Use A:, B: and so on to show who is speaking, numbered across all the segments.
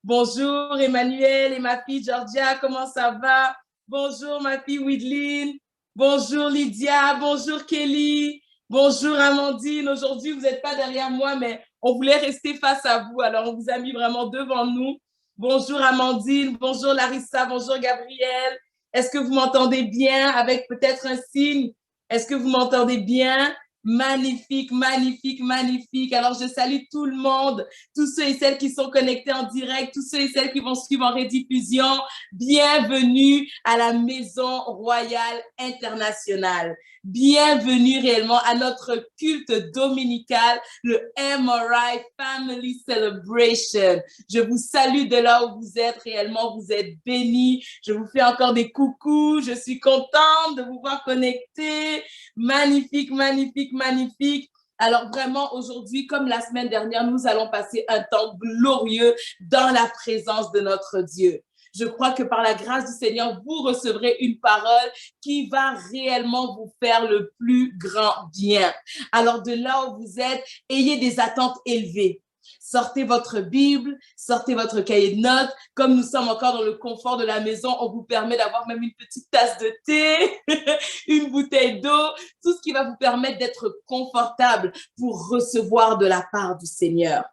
A: Bonjour Emmanuel et ma fille Georgia, comment ça va? Bonjour ma fille Widline. Bonjour Lydia. Bonjour Kelly. Bonjour Amandine. Aujourd'hui, vous n'êtes pas derrière moi, mais on voulait rester face à vous. Alors, on vous a mis vraiment devant nous. Bonjour Amandine. Bonjour Larissa. Bonjour Gabriel. Est-ce que vous m'entendez bien avec peut-être un signe? Est-ce que vous m'entendez bien? Magnifique, magnifique, magnifique. Alors, je salue tout le monde, tous ceux et celles qui sont connectés en direct, tous ceux et celles qui vont suivre en rediffusion. Bienvenue à la Maison Royale Internationale. Bienvenue réellement à notre culte dominical, le MRI Family Celebration. Je vous salue de là où vous êtes réellement, vous êtes bénis. Je vous fais encore des coucous. Je suis contente de vous voir connectés. Magnifique, magnifique, magnifique. Alors vraiment, aujourd'hui, comme la semaine dernière, nous allons passer un temps glorieux dans la présence de notre Dieu. Je crois que par la grâce du Seigneur, vous recevrez une parole qui va réellement vous faire le plus grand bien. Alors de là où vous êtes, ayez des attentes élevées. Sortez votre Bible, sortez votre cahier de notes. Comme nous sommes encore dans le confort de la maison, on vous permet d'avoir même une petite tasse de thé, une bouteille d'eau, tout ce qui va vous permettre d'être confortable pour recevoir de la part du Seigneur.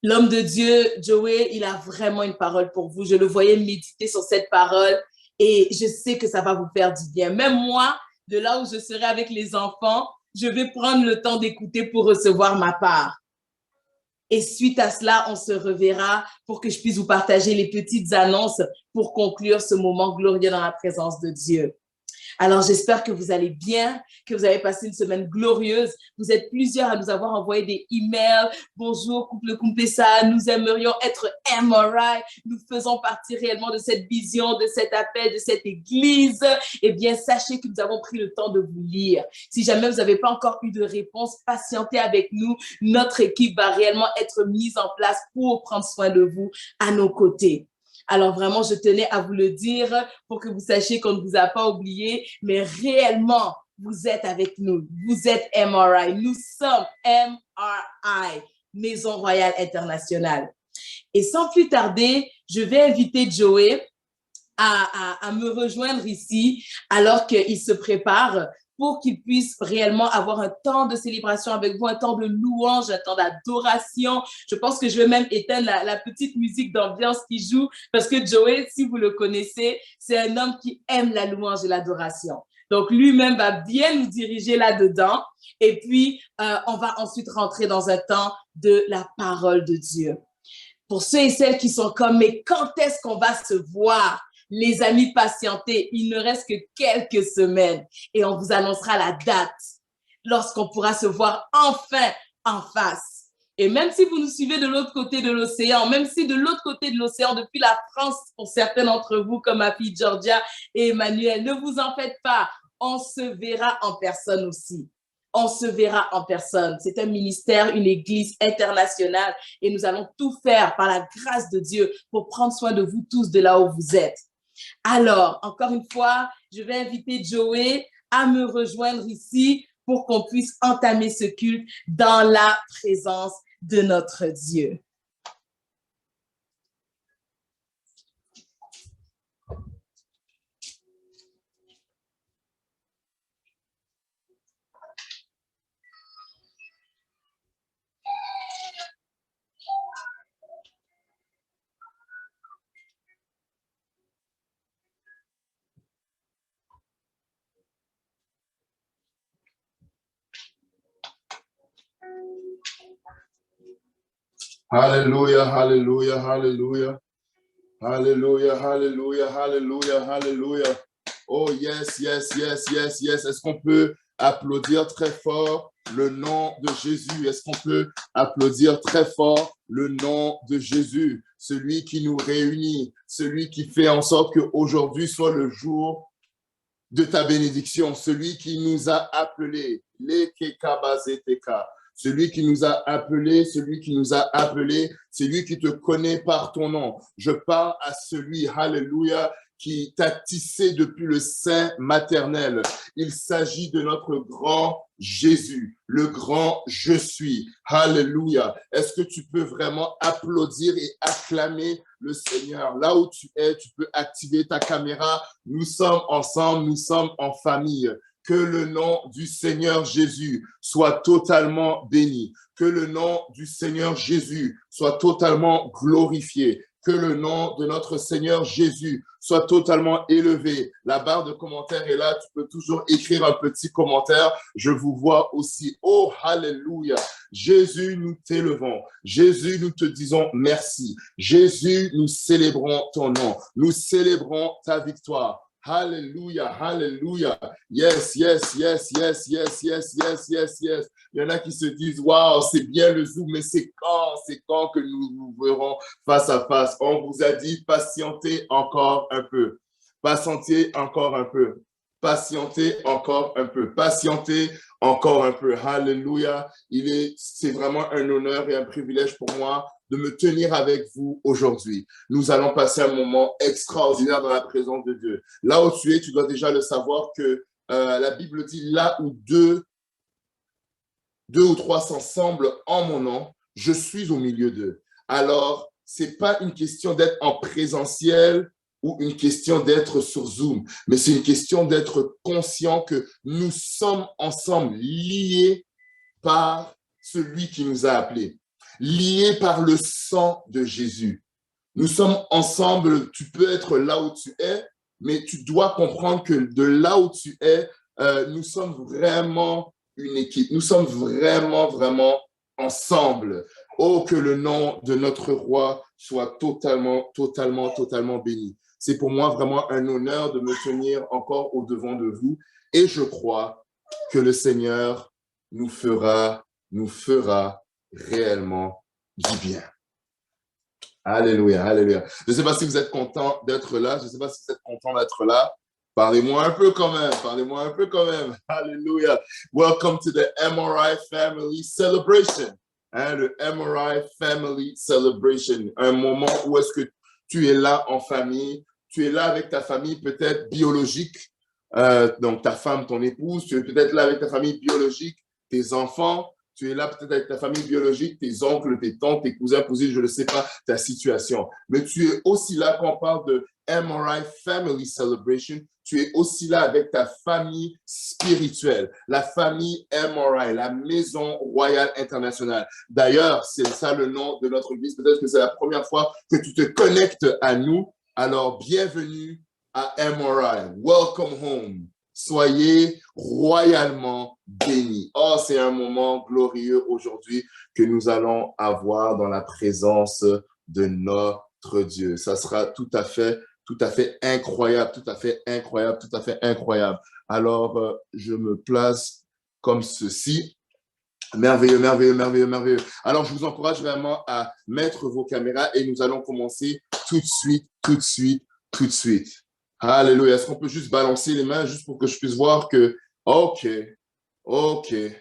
A: L'homme de Dieu, Joey, il a vraiment une parole pour vous. Je le voyais méditer sur cette parole et je sais que ça va vous faire du bien. Même moi, de là où je serai avec les enfants, je vais prendre le temps d'écouter pour recevoir ma part. Et suite à cela, on se reverra pour que je puisse vous partager les petites annonces pour conclure ce moment glorieux dans la présence de Dieu. Alors, j'espère que vous allez bien, que vous avez passé une semaine glorieuse. Vous êtes plusieurs à nous avoir envoyé des emails. Bonjour, couple Kumpesa, nous aimerions être MRI. Nous faisons partie réellement de cette vision, de cet appel, de cette église. Eh bien, sachez que nous avons pris le temps de vous lire. Si jamais vous n'avez pas encore eu de réponse, patientez avec nous. Notre équipe va réellement être mise en place pour prendre soin de vous à nos côtés. Alors vraiment, je tenais à vous le dire pour que vous sachiez qu'on ne vous a pas oublié, mais réellement, vous êtes avec nous. Vous êtes MRI. Nous sommes MRI, Maison Royale Internationale. Et sans plus tarder, je vais inviter Joey à me rejoindre ici alors qu'il se prépare pour qu'il puisse réellement avoir un temps de célébration avec vous, un temps de louange, un temps d'adoration. Je pense que je vais même éteindre la petite musique d'ambiance qui joue parce que Joey, si vous le connaissez, c'est un homme qui aime la louange et l'adoration. Donc, lui-même va bien nous diriger là-dedans. Et puis, on va ensuite rentrer dans un temps de la parole de Dieu. Pour ceux et celles qui sont comme, mais quand est-ce qu'on va se voir? Les amis, patientez, il ne reste que quelques semaines et on vous annoncera la date lorsqu'on pourra se voir enfin en face. Et même si vous nous suivez de l'autre côté de l'océan, même si de l'autre côté de l'océan, depuis la France, pour certains d'entre vous, comme ma fille Georgia et Emmanuel, ne vous en faites pas, on se verra en personne aussi. On se verra en personne. C'est un ministère, une église internationale et nous allons tout faire par la grâce de Dieu pour prendre soin de vous tous de là où vous êtes. Alors, encore une fois, je vais inviter Joey à me rejoindre ici pour qu'on puisse entamer ce culte dans la présence de notre Dieu.
B: Hallelujah, hallelujah, hallelujah. Hallelujah, hallelujah, hallelujah, hallelujah. Oh yes, yes, yes, yes, yes. Est-ce qu'on peut applaudir très fort le nom de Jésus? Est-ce qu'on peut applaudir très fort le nom de Jésus? Celui qui nous réunit, celui qui fait en sorte qu'aujourd'hui soit le jour de ta bénédiction, celui qui nous a appelés, celui qui nous a appelés, celui qui nous a appelés, c'est lui qui te connaît par ton nom. Je parle à celui, hallelujah, qui t'a tissé depuis le sein maternel. Il s'agit de notre grand Jésus, le grand je suis. Alléluia. Est-ce que tu peux vraiment applaudir et acclamer le Seigneur? Là où tu es, tu peux activer ta caméra. Nous sommes ensemble, nous sommes en famille. Que le nom du Seigneur Jésus soit totalement béni. Que le nom du Seigneur Jésus soit totalement glorifié. Que le nom de notre Seigneur Jésus soit totalement élevé. La barre de commentaires est là. Tu peux toujours écrire un petit commentaire. Je vous vois aussi. Oh, alléluia. Jésus, nous t'élevons. Jésus, nous te disons merci. Jésus, nous célébrons ton nom. Nous célébrons ta victoire. Hallelujah, hallelujah. Yes, yes, yes, yes, yes, yes, yes, yes, yes. Il y en a qui se disent, waouh, c'est bien le Zoom, mais c'est quand que nous nous verrons face à face? On vous a dit, patientez encore un peu. Patientez encore un peu. Patientez encore un peu. Patientez encore un peu. Hallelujah. C'est vraiment un honneur et un privilège pour moi de me tenir avec vous aujourd'hui. Nous allons passer un moment extraordinaire dans la présence de Dieu. Là où tu es, tu dois déjà le savoir que la Bible dit, là où deux ou trois s'ensemblent en mon nom, je suis au milieu d'eux. Alors, c'est pas une question d'être en présentiel ou une question d'être sur Zoom, mais c'est une question d'être conscient que nous sommes ensemble, liés par celui qui nous a appelés, liés par le sang de Jésus. Nous sommes ensemble, tu peux être là où tu es, mais tu dois comprendre que de là où tu es, nous sommes vraiment une équipe. Nous sommes vraiment, vraiment ensemble. Oh, que le nom de notre roi soit totalement, totalement, totalement béni. C'est pour moi vraiment un honneur de me tenir encore au-devant de vous et je crois que le Seigneur nous fera réellement du bien. Alléluia, alléluia. Je ne sais pas si vous êtes content d'être là. Je ne sais pas si vous êtes content d'être là. Parlez-moi un peu quand même. Parlez-moi un peu quand même. Alléluia. Welcome to the MRI Family Celebration. Hein, le MRI Family Celebration. Un moment où est-ce que tu es là en famille. Tu es là avec ta famille peut-être biologique. Donc ta femme, ton épouse. Tu es peut-être là avec ta famille biologique, tes enfants. Tu es là peut-être avec ta famille biologique, tes oncles, tes tantes, tes cousins, cousines, je ne sais pas ta situation. Mais tu es aussi là quand on parle de MRI Family Celebration. Tu es aussi là avec ta famille spirituelle, la famille MRI, la Maison Royale Internationale. D'ailleurs, c'est ça le nom de notre église. Peut-être que c'est la première fois que tu te connectes à nous. Alors, bienvenue à MRI. Welcome home. Soyez royalement bénis. Oh, c'est un moment glorieux aujourd'hui que nous allons avoir dans la présence de notre Dieu. Ça sera tout à fait incroyable, tout à fait incroyable, tout à fait incroyable. Alors, je me place comme ceci. Merveilleux, merveilleux, merveilleux, merveilleux. Alors, je vous encourage vraiment à mettre vos caméras et nous allons commencer tout de suite, tout de suite, tout de suite. Alléluia. Est-ce qu'on peut juste balancer les mains juste pour que je puisse voir que, OK. Je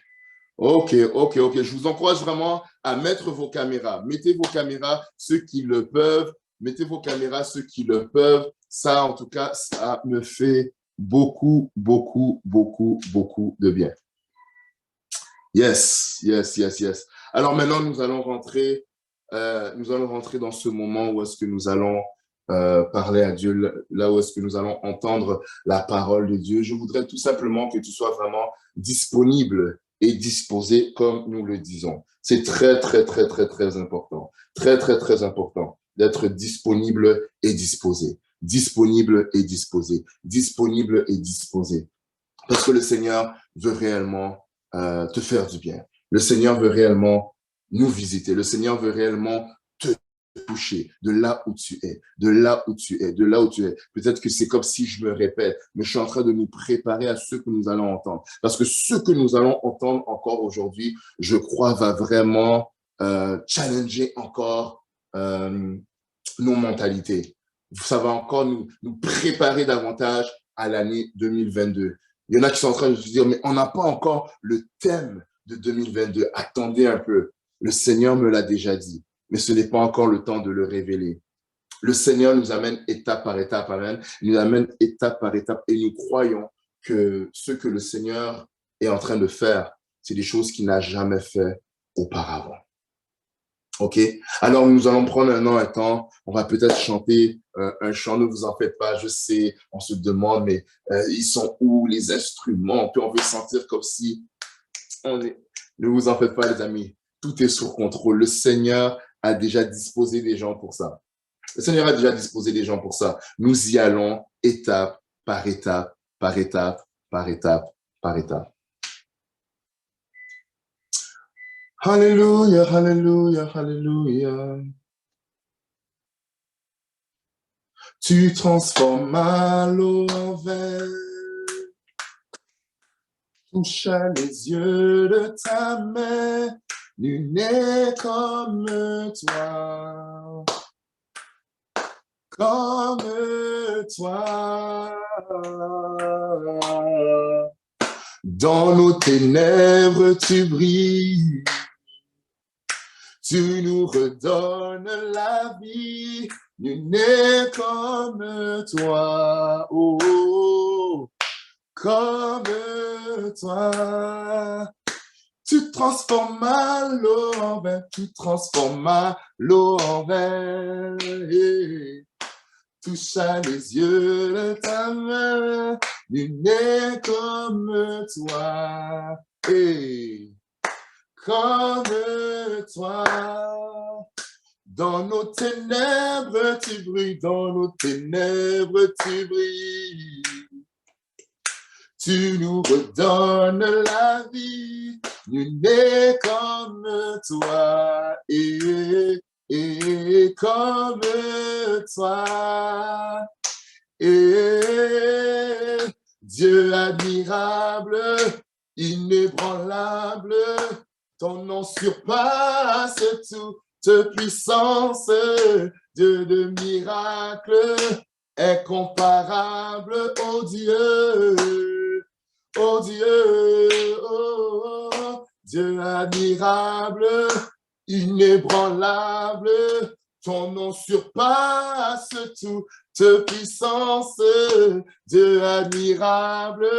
B: vous encourage vraiment à mettre vos caméras. Mettez vos caméras, ceux qui le peuvent. Mettez vos caméras, ceux qui le peuvent. Ça, en tout cas, ça me fait beaucoup, beaucoup, beaucoup, beaucoup de bien. Yes, yes, yes, yes. Alors maintenant, nous allons rentrer dans ce moment où est-ce que nous allons parler à Dieu, là où est-ce que nous allons entendre la parole de Dieu. Je voudrais tout simplement que tu sois vraiment disponible et disposé comme nous le disons. C'est très, très, très, très, très important. Très, très, très important d'être disponible et disposé. Disponible et disposé. Disponible et disposé. Parce que le Seigneur veut réellement te faire du bien. Le Seigneur veut réellement nous visiter. Le Seigneur veut réellement te toucher de là où tu es, de là où tu es, de là où tu es. Peut-être que c'est comme si je me répète, mais je suis en train de nous préparer à ce que nous allons entendre. Parce que ce que nous allons entendre encore aujourd'hui, je crois, va vraiment challenger encore nos mentalités. Ça va encore nous préparer davantage à l'année 2022. Il y en a qui sont en train de se dire, mais on n'a pas encore le thème de 2022. Attendez un peu. Le Seigneur me l'a déjà dit, mais ce n'est pas encore le temps de le révéler. Le Seigneur nous amène étape par étape, amen. Il nous amène étape par étape et nous croyons que ce que le Seigneur est en train de faire, c'est des choses qu'il n'a jamais fait auparavant. OK? Alors, nous allons prendre un temps. On va peut-être chanter un chant. Ne vous en faites pas. Je sais, on se demande, mais ils sont où les instruments? Puis on veut sentir comme si Ne vous en faites pas, les amis. Tout est sous contrôle. Le Seigneur a déjà disposé des gens pour ça. Le Seigneur a déjà disposé des gens pour ça. Nous y allons étape par étape, par étape, par étape, par étape. Alléluia, alléluia, alléluia. Tu transformas l'eau en vin. Touche les yeux de ta main. Nul n'est comme toi. Comme toi. Dans nos ténèbres, tu brilles. Tu nous redonnes la vie. Nul n'est comme toi. Oh, oh, comme toi. Tu transformas l'eau en vin. Tu transformas l'eau en vin. Touche les yeux de ta main, nul n'est comme toi, et comme toi. Dans nos ténèbres, tu brilles, dans nos ténèbres, tu brilles. Tu nous redonnes la vie, nul n'est comme toi, et comme toi. Et Dieu admirable, inébranlable, ton nom surpasse toute puissance. Dieu de miracles, incomparable, oh Dieu, oh Dieu, oh Dieu admirable, inébranlable, ton nom surpasse toute puissance. Dieu admirable,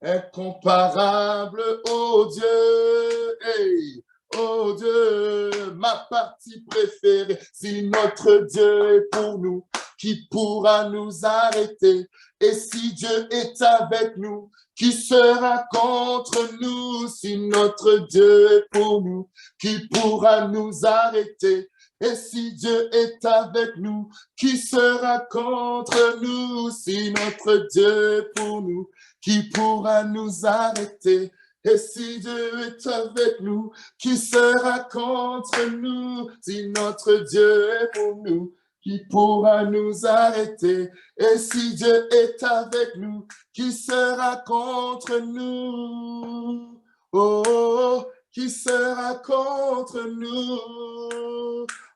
B: incomparable, oh Dieu, hey, oh Dieu, ma partie préférée. Si notre Dieu est pour nous, qui pourra nous arrêter? Et si Dieu est avec nous, qui sera contre nous? Si notre Dieu est pour nous, qui pourra nous arrêter? Et si Dieu est avec nous, qui sera contre nous? Si notre Dieu est pour nous, qui pourra nous arrêter? Et si Dieu est avec nous, qui sera contre nous? Si notre Dieu est pour nous, qui pourra nous arrêter? Et si Dieu est avec nous, qui sera contre nous? Oh, oh, qui sera contre nous?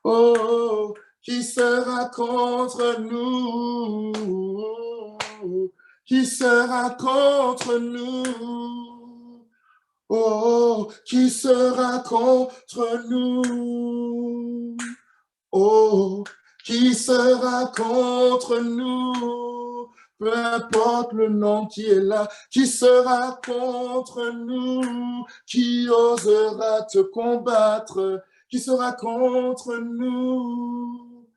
B: Oh, qui sera contre nous? Qui sera contre nous? Oh, qui sera contre nous? Oh, qui sera contre nous? Peu importe le nom qui est là, qui sera contre nous? Qui osera te combattre? Qui sera contre nous?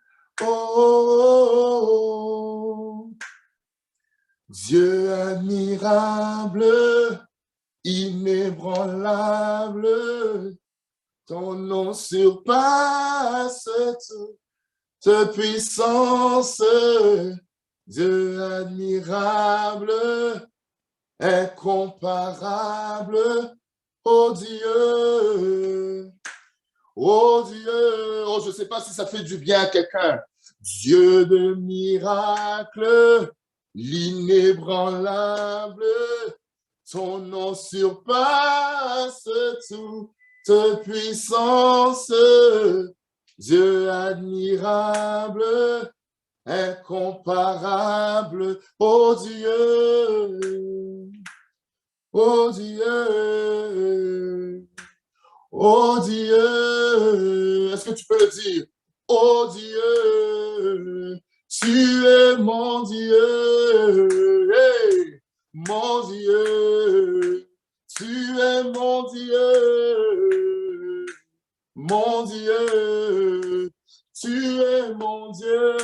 B: Oh, Dieu admirable, inébranlable, ton nom surpasse toute puissance. Dieu admirable, incomparable, oh Dieu, oh Dieu. Oh, je ne sais pas si ça fait du bien à quelqu'un. Dieu de miracle, l'inébranlable, ton nom surpasse toute puissance. Dieu admirable, incomparable, oh Dieu, oh Dieu, oh Dieu. Est-ce que tu peux le dire? Oh Dieu, tu es mon Dieu, hey, mon Dieu, tu es mon Dieu, mon Dieu, tu es mon Dieu,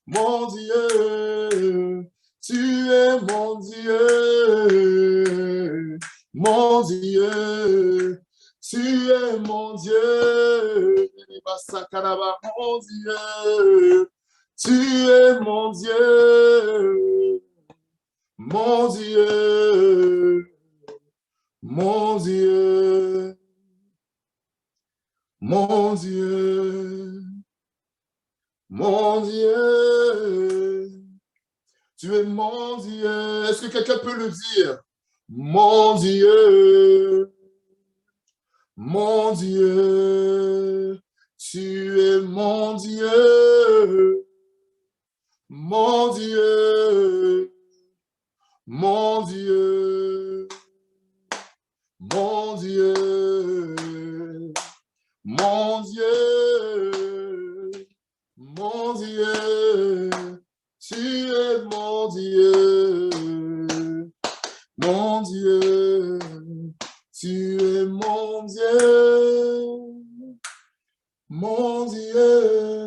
B: mon Dieu, tu es mon Dieu, mon Dieu, tu es mon Dieu, mon Dieu, tu es mon Dieu, mon Dieu, mon Dieu, mon Dieu, mon Dieu, tu es mon Dieu. Est-ce que quelqu'un peut le dire? Mon Dieu, mon Dieu, tu es mon Dieu, mon Dieu, mon Dieu, mon Dieu, mon Dieu, mon Dieu, tu es mon Dieu, mon Dieu, tu es mon Dieu, mon Dieu,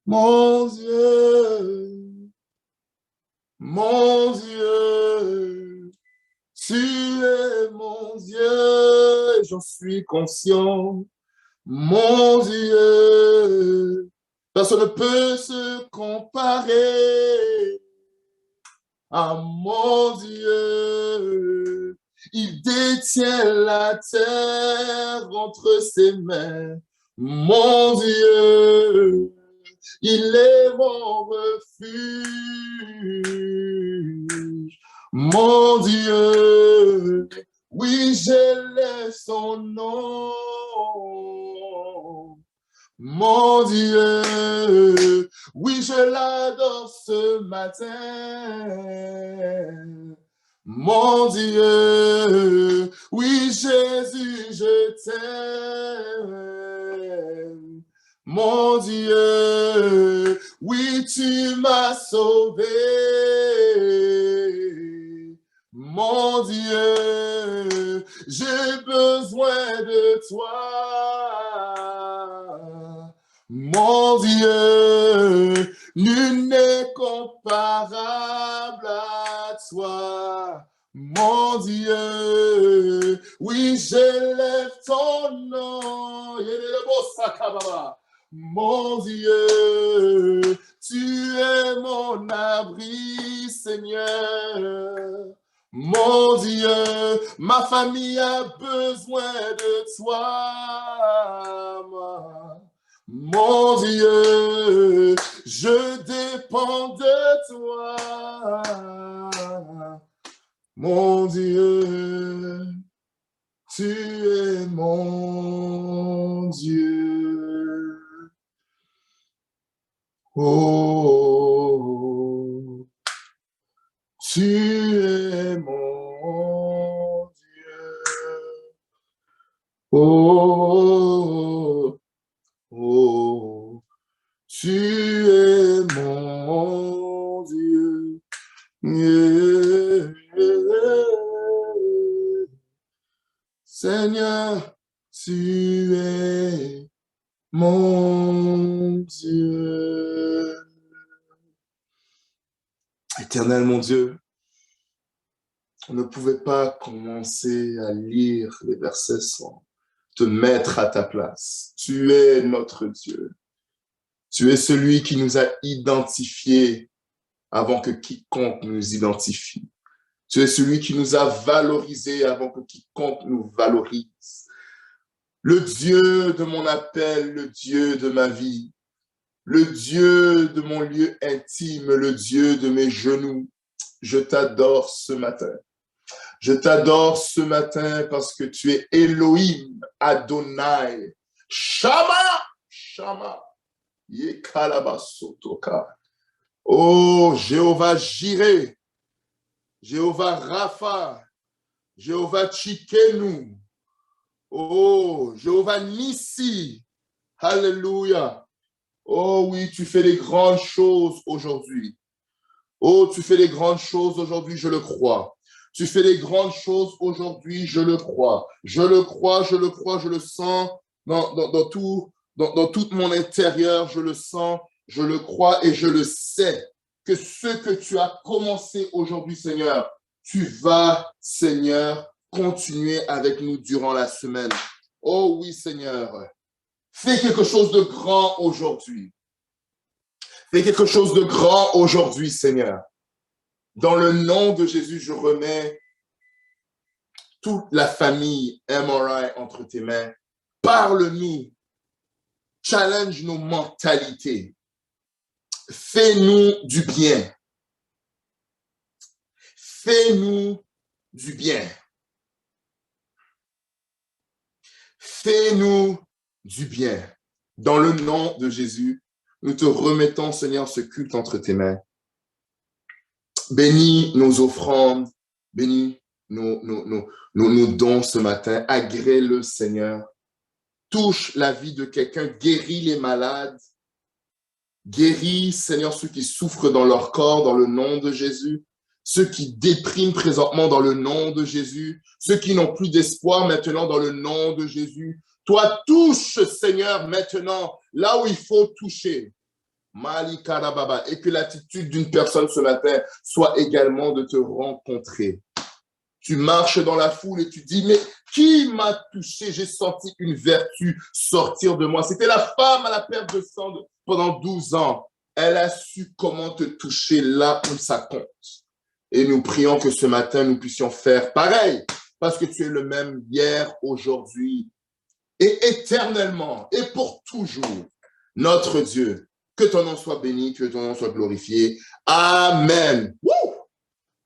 B: mon Dieu, mon Dieu, tu es mon Dieu, j'en suis conscient, mon Dieu, personne ne peut se comparer à mon Dieu. Il détient la terre entre ses mains, mon Dieu. Il est mon refuge, mon Dieu. Oui, j'élève son nom, mon Dieu. Oui, je l'adore ce matin, mon Dieu. Oui, Jésus, je t'aime, mon Dieu. Oui, tu m'as sauvé, mon Dieu. J'ai besoin de toi, mon Dieu. Nul n'est comparable à toi, mon Dieu. Oui, j'élève ton nom, mon Dieu. Tu es mon abri, Seigneur. Mon Dieu, ma famille a besoin de toi, mon Dieu, je dépends de toi, mon Dieu, tu es mon Dieu. Oh, tu es mon Dieu. Oh, oh, tu es mon Dieu. Yeah. Seigneur, tu es mon Dieu. Éternel, mon Dieu, on ne pouvait pas commencer à lire les versets sans te mettre à ta place. Tu es notre Dieu. Tu es celui qui nous a identifiés avant que quiconque nous identifie. Tu es celui qui nous a valorisés avant que quiconque nous valorise. Le Dieu de mon appel, le Dieu de ma vie, le Dieu de mon lieu intime, le Dieu de mes genoux. Je t'adore ce matin. Je t'adore ce matin parce que tu es Elohim, Adonai, Shama, Shama, Yekalabasotoka. Oh, Jéhovah Jireh, Jéhovah Rapha, Jéhovah Tchikenu. Oh, Jéhovah Nissi. Alléluia. Oh oui, tu fais des grandes choses aujourd'hui. Oh, tu fais des grandes choses aujourd'hui, je le crois. Tu fais des grandes choses aujourd'hui, je le crois. Je le crois, je le crois, je le sens dans tout mon intérieur, je le sens, je le crois et je le sais que ce que tu as commencé aujourd'hui, Seigneur, tu vas, Seigneur, continuer avec nous durant la semaine. Oh oui, Seigneur, fais quelque chose de grand aujourd'hui. Fais quelque chose de grand aujourd'hui, Seigneur. Dans le nom de Jésus, je remets toute la famille MRI entre tes mains. Parle-nous, challenge nos mentalités. Fais-nous du bien. Fais-nous du bien. Fais-nous du bien. Dans le nom de Jésus, nous te remettons, Seigneur, ce culte entre tes mains. Bénis nos offrandes, bénis nos dons ce matin. Agrée-le, Seigneur. Touche la vie de quelqu'un, guéris les malades. Guéris, Seigneur, ceux qui souffrent dans leur corps, dans le nom de Jésus. Ceux qui dépriment présentement dans le nom de Jésus. Ceux qui n'ont plus d'espoir maintenant dans le nom de Jésus. Toi, touche, Seigneur, maintenant, là où il faut toucher. Malikarababa. Et que l'attitude d'une personne ce matin soit également de te rencontrer. Tu marches dans la foule et tu dis, mais qui m'a touché? J'ai senti une vertu sortir de moi. C'était la femme à la perte de sang pendant 12 ans. Elle a su comment te toucher là où ça compte. Et nous prions que ce matin, nous puissions faire pareil. Parce que tu es le même hier, aujourd'hui et éternellement et pour toujours. Notre Dieu, que ton nom soit béni, que ton nom soit glorifié. Amen. Woo!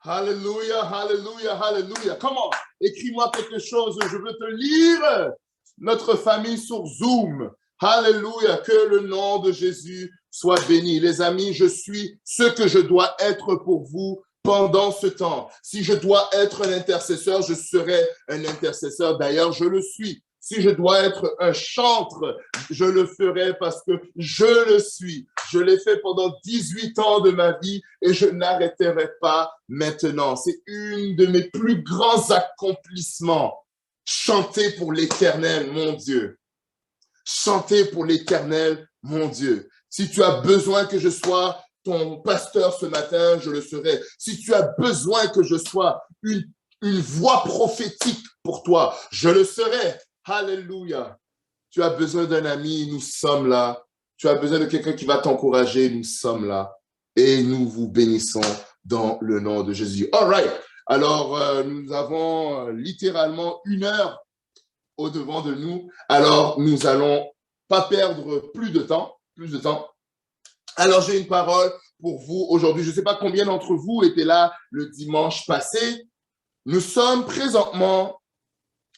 B: Hallelujah, hallelujah, hallelujah. Comment? Écris-moi quelque chose, je veux te lire. Notre famille sur Zoom. Hallelujah, que le nom de Jésus soit béni. Les amis, je suis ce que je dois être pour vous pendant ce temps. Si je dois être un intercesseur, je serai un intercesseur. D'ailleurs, je le suis. Si je dois être un chantre, je le ferai parce que je le suis. Je l'ai fait pendant 18 ans de ma vie et je n'arrêterai pas maintenant. C'est une de mes plus grands accomplissements. Chanter pour l'Éternel, mon Dieu. Chanter pour l'Éternel, mon Dieu. Si tu as besoin que je sois ton pasteur ce matin, je le serai. Si tu as besoin que je sois une voix prophétique pour toi, je le serai. Alléluia. Tu as besoin d'un ami, nous sommes là. Tu as besoin de quelqu'un qui va t'encourager, nous sommes là. Et nous vous bénissons dans le nom de Jésus. All right. Alors, nous avons littéralement 1 heure au-devant de nous. Alors, nous allons pas perdre plus de temps. Alors, j'ai une parole pour vous aujourd'hui. Je ne sais pas combien d'entre vous étaient là le dimanche passé. Nous sommes présentement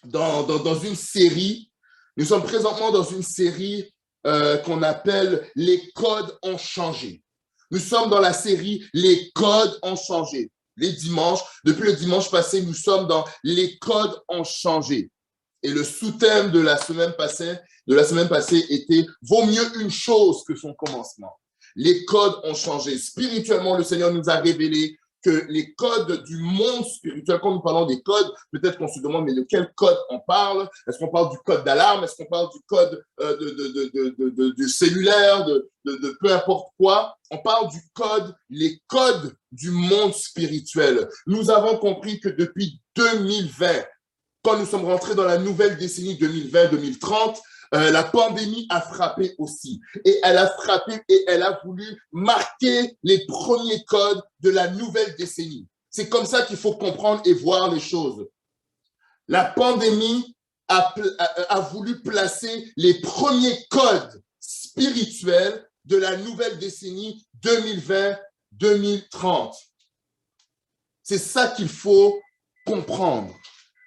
B: dans une série. Nous sommes présentement dans une série qu'on appelle « Les codes ont changé ». Nous sommes dans la série « Les codes ont changé ». Les dimanches, depuis le dimanche passé, nous sommes dans « Les codes ont changé ». Et le sous-thème de la semaine passée était « Vaut mieux une chose que son commencement ». Les codes ont changé. Spirituellement, le Seigneur nous a révélé que les codes du monde spirituel, quand nous parlons des codes, peut-être qu'on se demande, mais de quel code on parle? Est-ce qu'on parle du code d'alarme? Est-ce qu'on parle du code du cellulaire, de peu importe quoi? On parle du code, les codes du monde spirituel. Nous avons compris que depuis 2020, quand nous sommes rentrés dans la nouvelle décennie 2020-2030, la pandémie a frappé aussi. Et elle a frappé et elle a voulu marquer les premiers codes de la nouvelle décennie. C'est comme ça qu'il faut comprendre et voir les choses. La pandémie a voulu placer les premiers codes spirituels de la nouvelle décennie 2020-2030. C'est ça qu'il faut comprendre.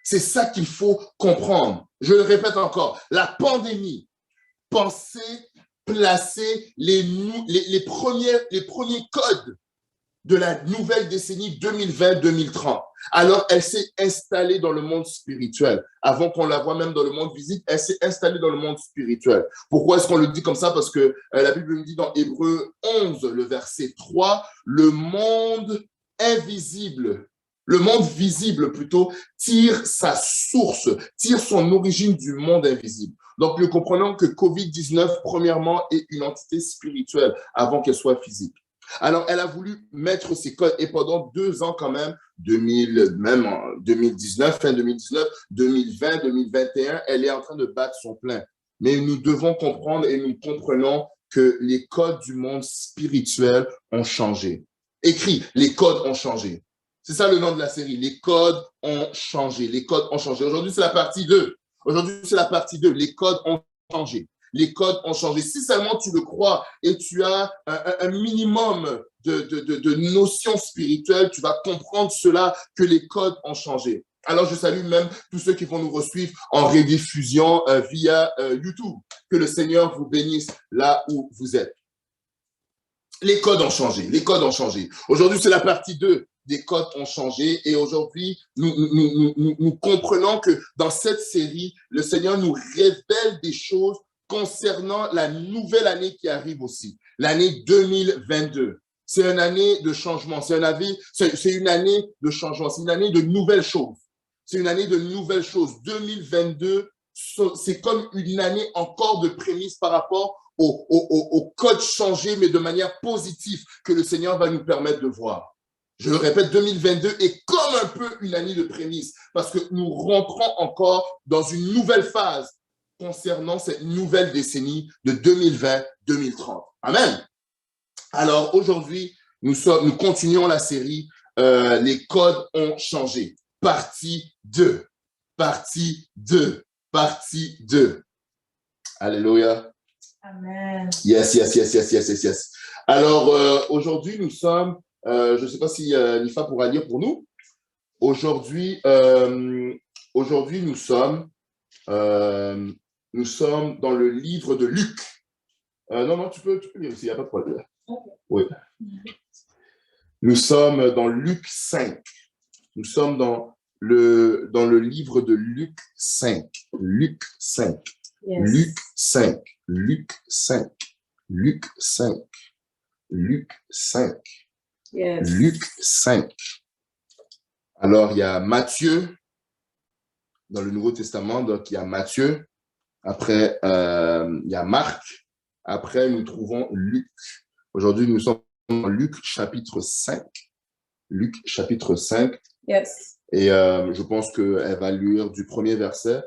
B: C'est ça qu'il faut comprendre. Je le répète encore, la pandémie pensait placer les premiers codes de la nouvelle décennie 2020-2030. Alors, elle s'est installée dans le monde spirituel. Avant qu'on la voie même dans le monde visible, elle s'est installée dans le monde spirituel. Pourquoi est-ce qu'on le dit comme ça? Parce que la Bible nous dit dans Hébreux 11, le verset 3, le monde invisible, le monde visible plutôt, tire sa source, tire son origine du monde invisible. Donc, nous comprenons que COVID-19, premièrement, est une entité spirituelle avant qu'elle soit physique. Alors, elle a voulu mettre ses codes et pendant 2 ans quand même, même en 2019, fin 2019, 2020, 2021, elle est en train de battre son plein. Mais nous devons comprendre et nous comprenons que les codes du monde spirituel ont changé. Écrit, les codes ont changé. C'est ça le nom de la série. Les codes ont changé. Les codes ont changé. Aujourd'hui, c'est la partie 2. Aujourd'hui, c'est la partie 2. Les codes ont changé. Les codes ont changé. Si seulement tu le crois et tu as un minimum de notions spirituelles, tu vas comprendre cela, que les codes ont changé. Alors, je salue même tous ceux qui vont nous suivre en rediffusion via YouTube. Que le Seigneur vous bénisse là où vous êtes. Les codes ont changé. Les codes ont changé. Aujourd'hui, c'est la partie 2. Des codes ont changé et aujourd'hui, nous comprenons que dans cette série, le Seigneur nous révèle des choses concernant la nouvelle année qui arrive aussi, l'année 2022. C'est une année de changement, c'est une année de changement, c'est une année de nouvelles choses. C'est une année de nouvelles choses. 2022, c'est comme une année encore de prémices par rapport au code changé, mais de manière positive que le Seigneur va nous permettre de voir. Je le répète, 2022 est comme un peu une année de prémices parce que nous rentrons encore dans une nouvelle phase concernant cette nouvelle décennie de 2020-2030. Amen. Alors aujourd'hui, nous continuons la série Les codes ont changé. Partie 2. Partie 2. Partie 2. Alléluia.
A: Amen.
B: Yes. Alors aujourd'hui, nous sommes, je ne sais pas si Nifa pourra lire pour nous. Aujourd'hui, nous sommes dans le livre de Luc. Non, tu peux lire aussi, il n'y a pas de problème. Okay. Oui. Nous sommes dans Luc 5. Nous sommes dans le livre de Luc 5. Luc 5. Yes. Luc 5. Luc 5. Luc 5. Luc 5. Yes. Luc 5. Alors, il y a Matthieu dans le Nouveau Testament. Donc, il y a Matthieu. Après, il y a Marc. Après, nous trouvons Luc. Aujourd'hui, nous sommes dans Luc chapitre 5. Luc chapitre 5. Yes. Et je pense qu'elle va lire du premier verset.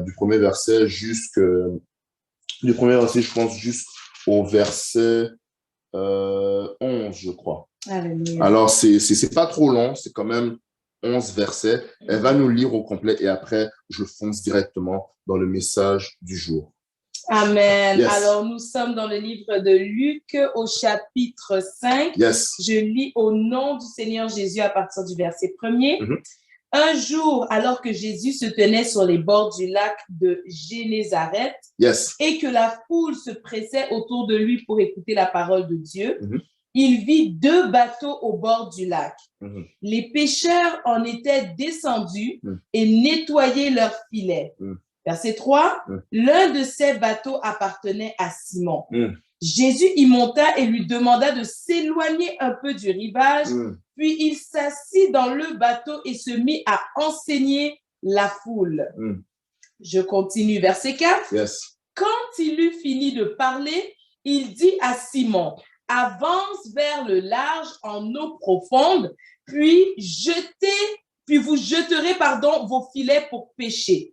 B: Du premier verset, je pense, jusqu'au verset 11, je crois. Alléluia. Alors, c'est pas trop long, c'est quand même 11 versets. Elle va nous lire au complet et après, je fonce directement dans le message du jour.
A: Amen. Yes. Alors, nous sommes dans le livre de Luc au chapitre 5.
B: Yes.
A: Je lis au nom du Seigneur Jésus à partir du verset 1er. Un jour, alors que Jésus se tenait sur les bords du lac de Génézareth
B: yes.
A: et que la foule se pressait autour de lui pour écouter la parole de Dieu, il vit 2 bateaux au bord du lac. Les pêcheurs en étaient descendus et nettoyaient leurs filets. Verset 3, l'un de ces bateaux appartenait à Simon. Jésus y monta et lui demanda de s'éloigner un peu du rivage, puis il s'assit dans le bateau et se mit à enseigner la foule. Je continue, verset 4.
B: Yes.
A: Quand il eut fini de parler, il dit à Simon, avance vers le large en eau profonde, puis vous jeterez vos filets pour pêcher.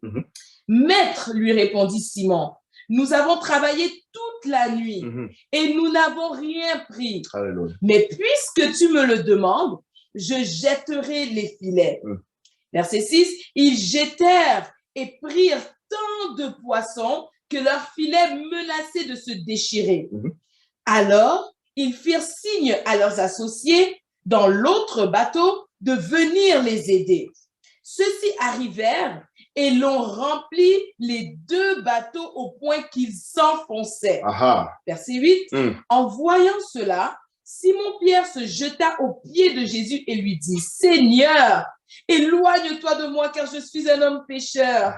A: Maître, lui répondit Simon, nous avons travaillé toute la nuit et nous n'avons rien pris.
B: Alléluia.
A: Mais puisque tu me le demandes, je jetterai les filets. Verset 6, ils jetèrent et prirent tant de poissons que leurs filets menaçaient de se déchirer. Alors, ils firent signe à leurs associés dans l'autre bateau de venir les aider. Ceux-ci arrivèrent et l'ont rempli les 2 bateaux au point qu'ils s'enfonçaient.
B: Aha.
A: Verset 8. En voyant cela, Simon-Pierre se jeta aux pieds de Jésus et lui dit, « Seigneur, éloigne-toi de moi car je suis un homme pécheur. »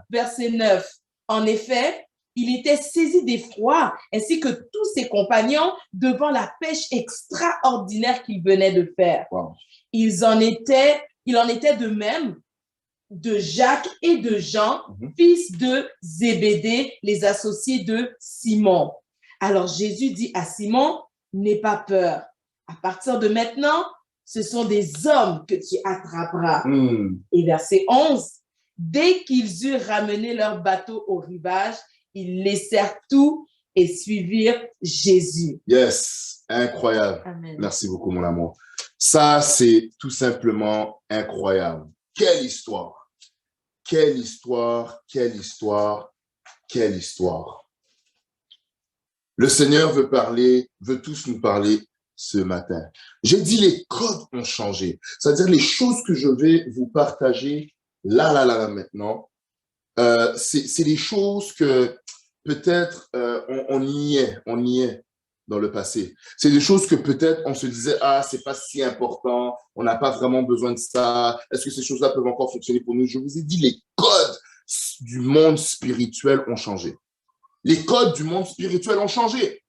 A: Verset 9. En effet, il était saisi d'effroi, ainsi que tous ses compagnons, devant la pêche extraordinaire qu'il venait de faire.
B: Wow.
A: Il en était de même de Jacques et de Jean, fils de Zébédée, les associés de Simon. Alors Jésus dit à Simon, « N'aie pas peur. À partir de maintenant, ce sont des hommes que tu attraperas. » Et verset 11, « Dès qu'ils eurent ramené leur bateau au rivage, ils laissèrent tout et suivirent Jésus. »
B: Yes, incroyable.
A: Amen.
B: Merci beaucoup, mon amour. Ça, c'est tout simplement incroyable. Quelle histoire! Quelle histoire, quelle histoire, quelle histoire. Le Seigneur veut tous nous parler ce matin. J'ai dit les codes ont changé. C'est-à-dire les choses que je vais vous partager là, maintenant, c'est des choses que peut-être on y est dans le passé. C'est des choses que peut-être on se disait, ah, c'est pas si important, on n'a pas vraiment besoin de ça. Est-ce que ces choses-là peuvent encore fonctionner pour nous? Je vous ai dit, les codes du monde spirituel ont changé. Les codes du monde spirituel ont changé.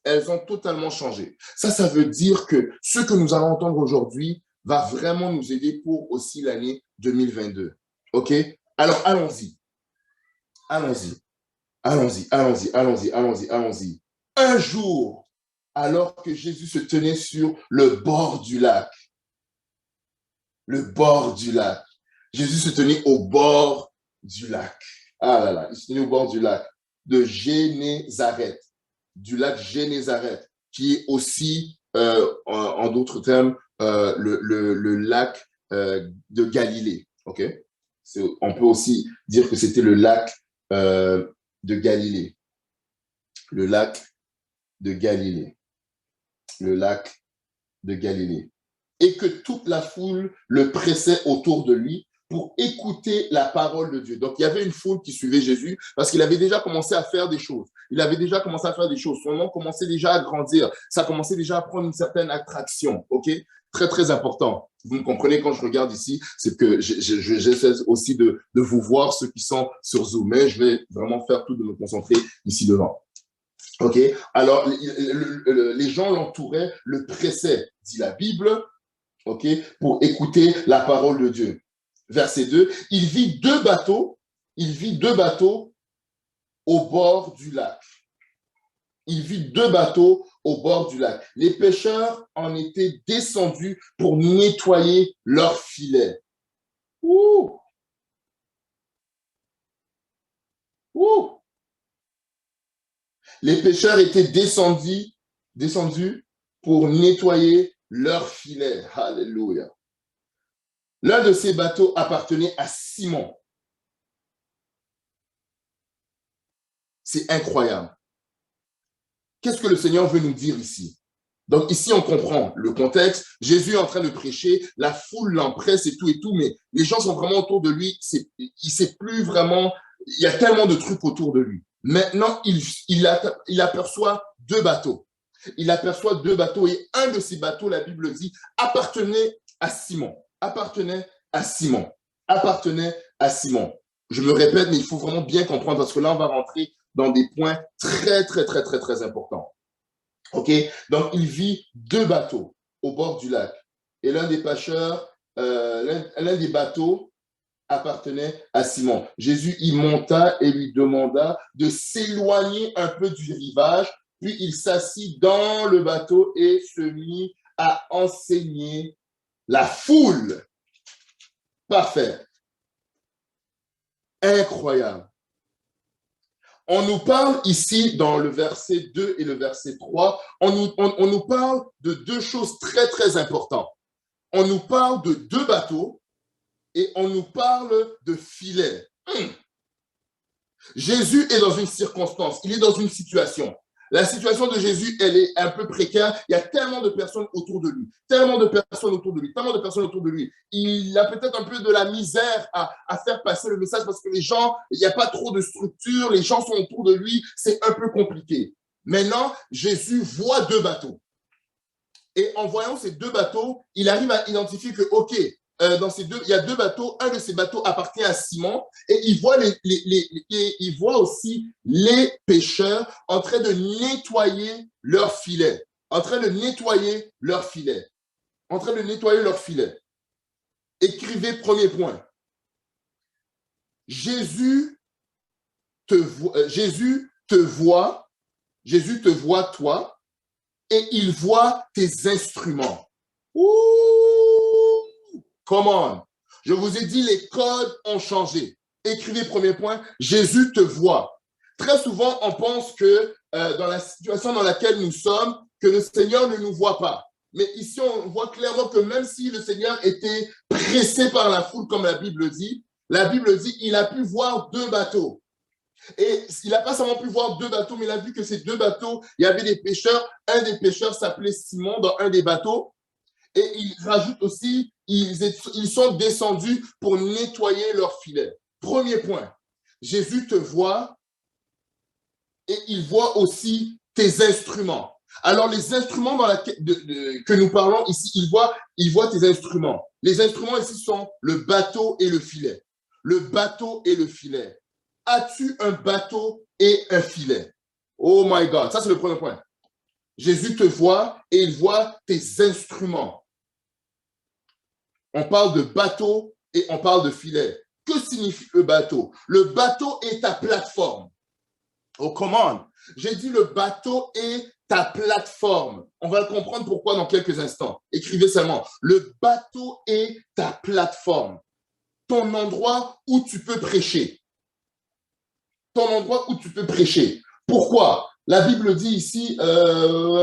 B: Elles ont totalement changé. Ça veut dire que ce que nous allons entendre aujourd'hui va vraiment nous aider pour aussi l'année 2022. OK? Alors, allons-y. Un jour, alors que Jésus se tenait sur le bord du lac, Jésus se tenait au bord du lac. Ah là là, il se tenait au bord du lac de Génézareth, du lac Génézareth, qui est aussi, en d'autres termes, le lac de Galilée. OK? On peut aussi dire que c'était le lac de Galilée. Le lac de Galilée. Et que toute la foule le pressait autour de lui pour écouter la parole de Dieu. Donc, il y avait une foule qui suivait Jésus parce qu'il avait déjà commencé à faire des choses. Son nom commençait déjà à grandir. Ça commençait déjà à prendre une certaine attraction. OK? Très, très important. Vous me comprenez quand je regarde ici, c'est que j'essaie aussi de vous voir ceux qui sont sur Zoom, mais je vais vraiment faire tout de me concentrer ici devant. OK? Alors, les gens l'entouraient, le pressaient, dit la Bible, OK, pour écouter la parole de Dieu. Verset 2, il vit deux bateaux au bord du lac. Les pêcheurs en étaient descendus pour nettoyer leurs filets. Ouh! Les pêcheurs étaient descendus pour nettoyer leurs filets. Alléluia. L'un de ces bateaux appartenait à Simon. C'est incroyable. Qu'est-ce que le Seigneur veut nous dire ici? Donc ici, on comprend le contexte. Jésus est en train de prêcher, la foule l'empresse et tout, mais les gens sont vraiment autour de lui. Il sait plus vraiment, il y a tellement de trucs autour de lui. Maintenant, il aperçoit deux bateaux. Et un de ces bateaux, la Bible dit, appartenait à Simon. Je me répète, mais il faut vraiment bien comprendre parce que là, on va rentrer dans des points très, très, très, très, très importants. OK? Donc, il vit deux bateaux au bord du lac. Et l'un des bateaux appartenait à Simon. Jésus y monta et lui demanda de s'éloigner un peu du rivage. Puis il s'assit dans le bateau et se mit à enseigner la foule. Parfait. Incroyable. On nous parle ici dans le verset 2 et le verset 3, on nous parle de deux choses très, très importantes. On nous parle de deux bateaux et on nous parle de filets. Jésus est dans une circonstance, il est dans une situation. La situation de Jésus, elle est un peu précaire. Il y a tellement de personnes autour de lui. Il a peut-être un peu de la misère à faire passer le message parce que les gens, il n'y a pas trop de structure, les gens sont autour de lui, c'est un peu compliqué. Maintenant, Jésus voit deux bateaux. Et en voyant ces deux bateaux, il arrive à identifier que, OK, dans ces deux, il y a deux bateaux. Un de ces bateaux appartient à Simon et il voit aussi les pêcheurs en train de nettoyer leur filet. En train de nettoyer leur filet. En train de nettoyer leur filet. Écrivez premier point. Jésus te voit, toi, et il voit tes instruments. Ouh, come on. Je vous ai dit, les codes ont changé. Écrivez premier point, Jésus te voit. Très souvent, on pense que dans la situation dans laquelle nous sommes, que le Seigneur ne nous voit pas. Mais ici, on voit clairement que même si le Seigneur était pressé par la foule, comme la Bible dit, il a pu voir deux bateaux. Et il n'a pas seulement pu voir deux bateaux, mais il a vu que ces deux bateaux, il y avait des pêcheurs. Un des pêcheurs s'appelait Simon dans un des bateaux. Et il rajoute aussi, ils sont descendus pour nettoyer leur filet. Premier point, Jésus te voit et il voit aussi tes instruments. Alors, les instruments que nous parlons ici, il voit tes instruments. Les instruments ici sont le bateau et le filet. Le bateau et le filet. As-tu un bateau et un filet? Oh my God, ça c'est le premier point. Jésus te voit et il voit tes instruments. On parle de bateau et on parle de filet. Que signifie le bateau? Le bateau est ta plateforme. Oh, comment? J'ai dit le bateau est ta plateforme. On va comprendre pourquoi dans quelques instants. Écrivez seulement. Le bateau est ta plateforme. Ton endroit où tu peux prêcher. Ton endroit où tu peux prêcher. Pourquoi? La Bible dit ici,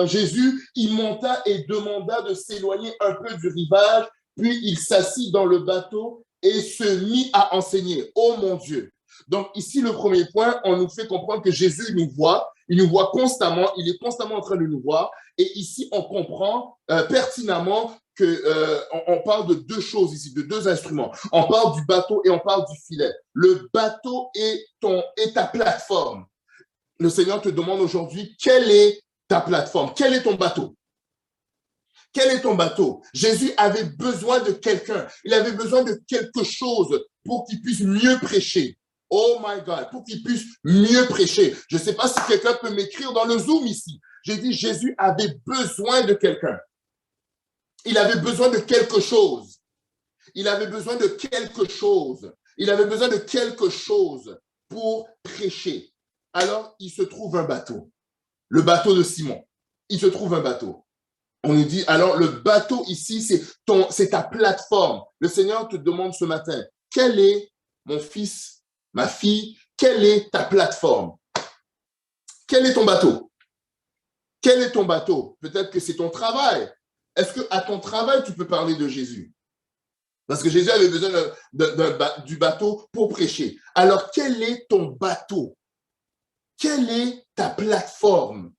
B: Jésus, il monta et demanda de s'éloigner un peu du rivage, puis il s'assit dans le bateau et se mit à enseigner. Oh mon Dieu! Donc ici, le premier point, on nous fait comprendre que Jésus nous voit, il nous voit constamment, il est constamment en train de nous voir. Et ici, on comprend pertinemment qu'on parle de deux choses ici, de deux instruments. On parle du bateau et on parle du filet. Le bateau est ta plateforme. Le Seigneur te demande aujourd'hui, quelle est ta plateforme? Quel est ton bateau? Quel est ton bateau? Jésus avait besoin de quelqu'un. Il avait besoin de quelque chose pour qu'il puisse mieux prêcher. Oh my God, pour qu'il puisse mieux prêcher. Je ne sais pas si quelqu'un peut m'écrire dans le Zoom ici. J'ai dit, Jésus avait besoin de quelqu'un. Il avait besoin de quelque chose. Il avait besoin de quelque chose. Il avait besoin de quelque chose pour prêcher. Alors, il se trouve un bateau. Le bateau de Simon. Il se trouve un bateau. On nous dit, alors le bateau ici, c'est ta plateforme. Le Seigneur te demande ce matin, quel est, mon fils, ma fille, quelle est ta plateforme? Quel est ton bateau? Quel est ton bateau? Peut-être que c'est ton travail. Est-ce qu'à ton travail, tu peux parler de Jésus? Parce que Jésus avait besoin du bateau pour prêcher. Alors, quel est ton bateau? Quelle est ta plateforme?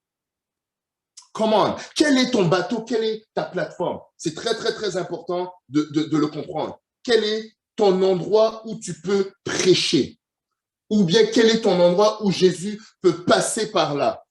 B: Comment? Quel est ton bateau? Quelle est ta plateforme? C'est très, très, très important de le comprendre. Quel est ton endroit où tu peux prêcher? Ou bien quel est ton endroit où Jésus peut passer par là?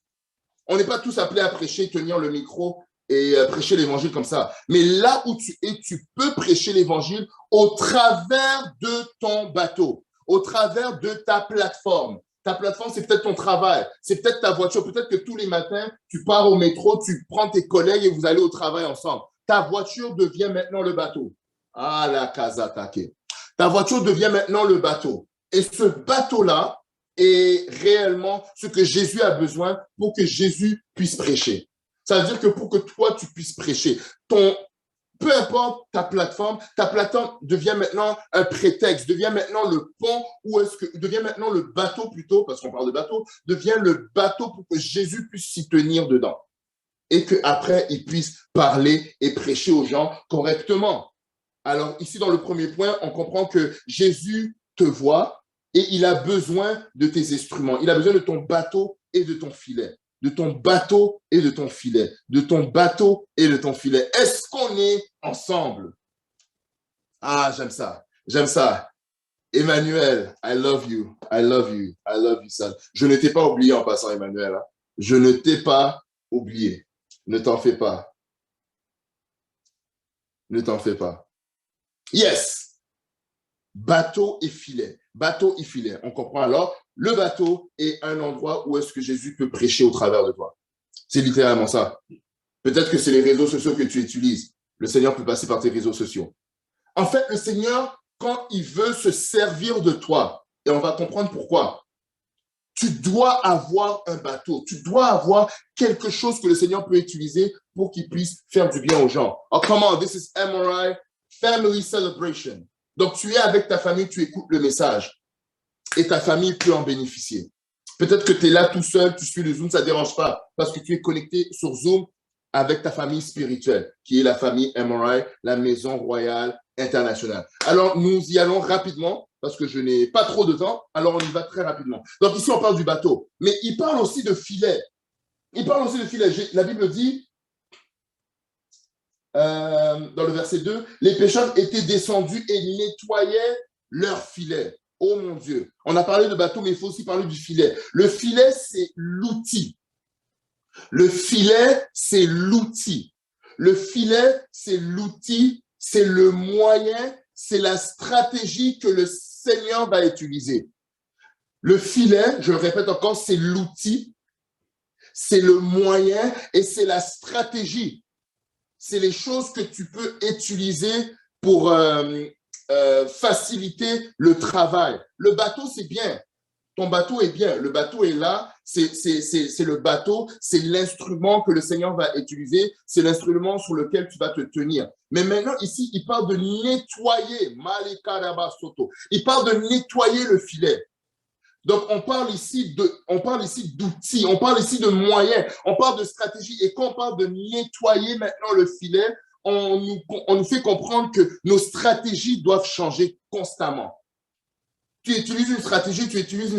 B: On n'est pas tous appelés à prêcher, tenir le micro et prêcher l'évangile comme ça. Mais là où tu es, tu peux prêcher l'évangile au travers de ton bateau, au travers de ta plateforme. Ta plateforme, c'est peut-être ton travail, c'est peut-être ta voiture. Peut-être que tous les matins, tu pars au métro, tu prends tes collègues et vous allez au travail ensemble. Ta voiture devient maintenant le bateau. Ah, la Kazatake. Ta voiture devient maintenant le bateau. Et ce bateau-là est réellement ce que Jésus a besoin pour que Jésus puisse prêcher. Ça veut dire que pour que toi, tu puisses prêcher, peu importe ta plateforme devient maintenant un prétexte, devient maintenant le pont, devient maintenant le bateau plutôt, parce qu'on parle de bateau, devient le bateau pour que Jésus puisse s'y tenir dedans. Et qu'après, il puisse parler et prêcher aux gens correctement. Alors ici, dans le premier point, on comprend que Jésus te voit et il a besoin de tes instruments. Il a besoin de ton bateau et de ton filet. De ton bateau et de ton filet. De ton bateau et de ton filet. Est-ce qu'on est ensemble? Ah, j'aime ça. J'aime ça. Emmanuel, I love you. I love you. I love you, son. Je ne t'ai pas oublié en passant, Emmanuel. Hein. Je ne t'ai pas oublié. Ne t'en fais pas. Ne t'en fais pas. Yes. Bateau et filet. Bateau et filet. On comprend alors, le bateau est un endroit où est-ce que Jésus peut prêcher au travers de toi. C'est littéralement ça. Peut-être que c'est les réseaux sociaux que tu utilises. Le Seigneur peut passer par tes réseaux sociaux. En fait, le Seigneur, quand il veut se servir de toi, et on va comprendre pourquoi, tu dois avoir un bateau, tu dois avoir quelque chose que le Seigneur peut utiliser pour qu'il puisse faire du bien aux gens. Oh, come on, this is MRI Family Celebration. Donc, tu es avec ta famille, tu écoutes le message et ta famille peut en bénéficier. Peut-être que tu es là tout seul, tu suis le Zoom, ça ne dérange pas parce que tu es connecté sur Zoom avec ta famille spirituelle, qui est la famille MRI, la Maison Royale Internationale. Alors, nous y allons rapidement parce que je n'ai pas trop de temps, alors on y va très rapidement. Donc ici, on parle du bateau, mais il parle aussi de filet. Il parle aussi de filet. La Bible dit, dans le verset 2, les pécheurs étaient descendus et nettoyaient leurs filets. Oh mon Dieu. On a parlé de bateau, mais il faut aussi parler du filet. Le filet, c'est l'outil. Le filet, c'est l'outil. Le filet, c'est l'outil, c'est le moyen, c'est la stratégie que le Seigneur va utiliser. Le filet, je le répète encore, c'est l'outil, c'est le moyen et c'est la stratégie. C'est les choses que tu peux utiliser pour faciliter le travail. Le bateau, c'est bien. Ton bateau est bien. Le bateau est là. C'est le bateau. C'est l'instrument que le Seigneur va utiliser. C'est l'instrument sur lequel tu vas te tenir. Mais maintenant, ici, il parle de nettoyer. Il parle de nettoyer le filet. Donc, on parle ici d'outils, on parle ici de moyens, on parle de stratégie. Et quand on parle de nettoyer maintenant le filet, on nous fait comprendre que nos stratégies doivent changer constamment. Tu utilises une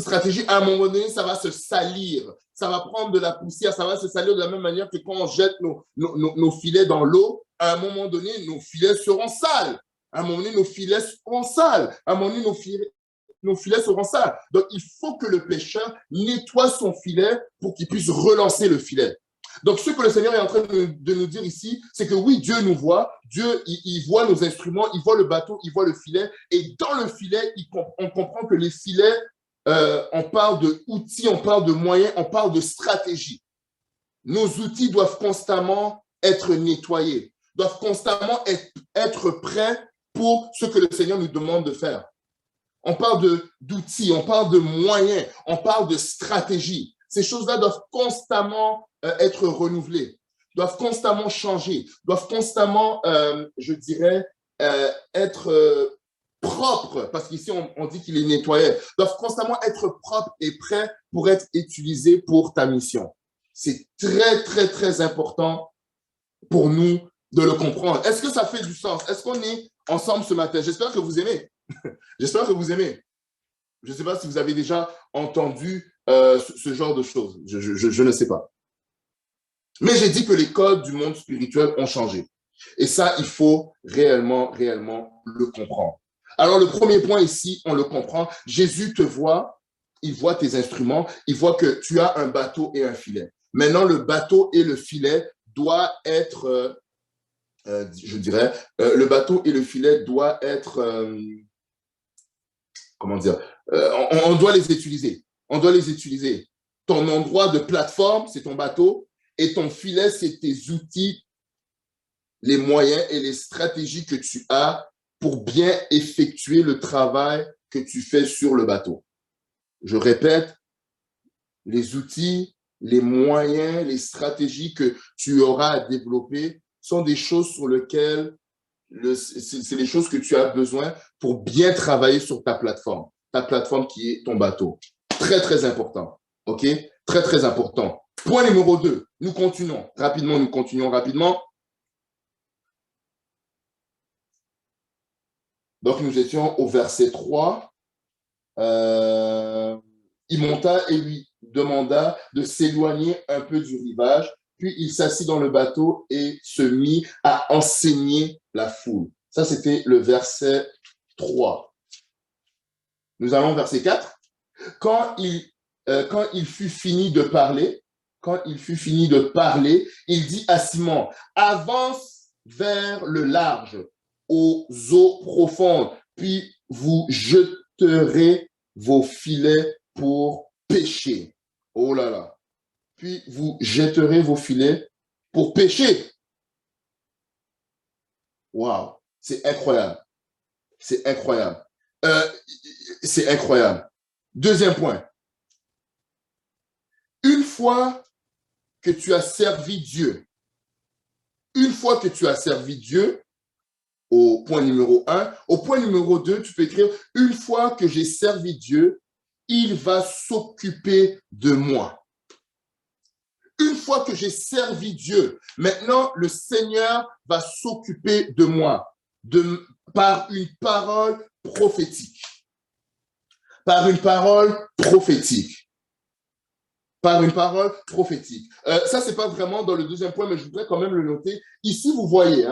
B: stratégie, à un moment donné, ça va se salir, ça va prendre de la poussière, ça va se salir de la même manière que quand on jette nos filets dans l'eau, à un moment donné, nos filets seront sales. À un moment donné, nos filets seront sales. À un moment donné, nos filets seront sales. Donc, il faut que le pêcheur nettoie son filet pour qu'il puisse relancer le filet. Donc, ce que le Seigneur est en train de nous dire ici, c'est que oui, Dieu nous voit. Dieu, il voit nos instruments, il voit le bateau, il voit le filet. Et dans le filet, on comprend que les filets, on parle d'outils, on parle de moyens, on parle de stratégie. Nos outils doivent constamment être nettoyés, doivent constamment être prêts pour ce que le Seigneur nous demande de faire. On parle d'outils, on parle de moyens, on parle de stratégie. Ces choses-là doivent constamment être renouvelées, doivent constamment changer, doivent constamment, je dirais, être propres, parce qu'ici on dit qu'il est nettoyé, doivent constamment être propres et prêts pour être utilisés pour ta mission. C'est très, très, très important pour nous de le comprendre. Est-ce que ça fait du sens? Est-ce qu'on est ensemble ce matin? J'espère que vous aimez. J'espère que vous aimez. Je ne sais pas si vous avez déjà entendu ce genre de choses. Je ne sais pas. Mais j'ai dit que les codes du monde spirituel ont changé. Et ça, il faut réellement, réellement le comprendre. Alors, le premier point ici, on le comprend. Jésus te voit, il voit tes instruments, il voit que tu as un bateau et un filet. Maintenant, le bateau et le filet doivent être, je dirais, le bateau et le filet doivent être, comment dire, on doit les utiliser. On doit les utiliser. Ton endroit de plateforme, c'est ton bateau, et ton filet, c'est tes outils, les moyens et les stratégies que tu as pour bien effectuer le travail que tu fais sur le bateau. Je répète, les outils, les moyens, les stratégies que tu auras à développer sont des choses sur lesquelles c'est les choses que tu as besoin pour bien travailler sur ta plateforme qui est ton bateau. Très, très important. OK? Très, très important. Point numéro 2. Nous continuons rapidement. Donc, nous étions au verset 3. Il monta et lui demanda de s'éloigner un peu du rivage. Puis, il s'assit dans le bateau et se mit à enseigner la foule. Ça, c'était le verset 3. Nous allons au verset 4. Quand il fut fini de parler, il dit à Simon, avance vers le large, aux eaux profondes, puis vous jeterez vos filets pour pêcher. Oh là là. Puis vous jetterez vos filets pour pêcher. Waouh, c'est incroyable. C'est incroyable. C'est incroyable. Deuxième point. Une fois que tu as servi Dieu, au point numéro 1, au point numéro 2, tu peux écrire, une fois que j'ai servi Dieu, il va s'occuper de moi. Une fois que j'ai servi Dieu, maintenant le Seigneur va s'occuper de moi par une parole prophétique. Par une parole prophétique. Par une parole prophétique. Ça, ce n'est pas vraiment dans le deuxième point, mais je voudrais quand même le noter. Ici, vous voyez,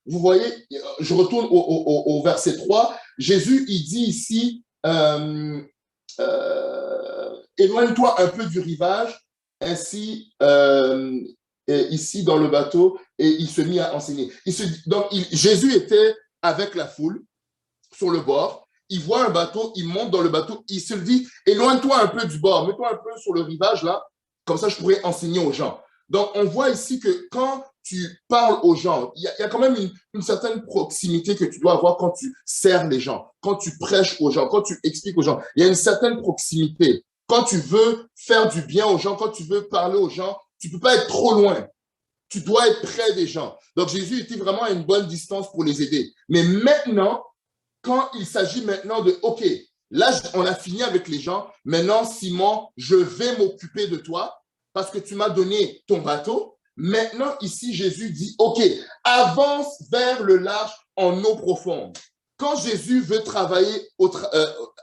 B: je retourne au verset 3. Jésus, il dit ici, éloigne-toi un peu du rivage, ainsi, ici dans le bateau, et il se mit à enseigner. Jésus était avec la foule sur le bord. Il voit un bateau, il monte dans le bateau, il se dit, éloigne-toi un peu du bord, mets-toi un peu sur le rivage là, comme ça je pourrais enseigner aux gens. Donc on voit ici que quand tu parles aux gens, il y a quand même une certaine proximité que tu dois avoir quand tu sers les gens, quand tu prêches aux gens, quand tu expliques aux gens. Il y a une certaine proximité. Quand tu veux faire du bien aux gens, quand tu veux parler aux gens, tu ne peux pas être trop loin. Tu dois être près des gens. Donc Jésus était vraiment à une bonne distance pour les aider. Mais maintenant, quand il s'agit maintenant de, OK, là, on a fini avec les gens. Maintenant, Simon, je vais m'occuper de toi parce que tu m'as donné ton bateau. Maintenant, ici, Jésus dit, OK, avance vers le large en eau profonde. Quand Jésus veut travailler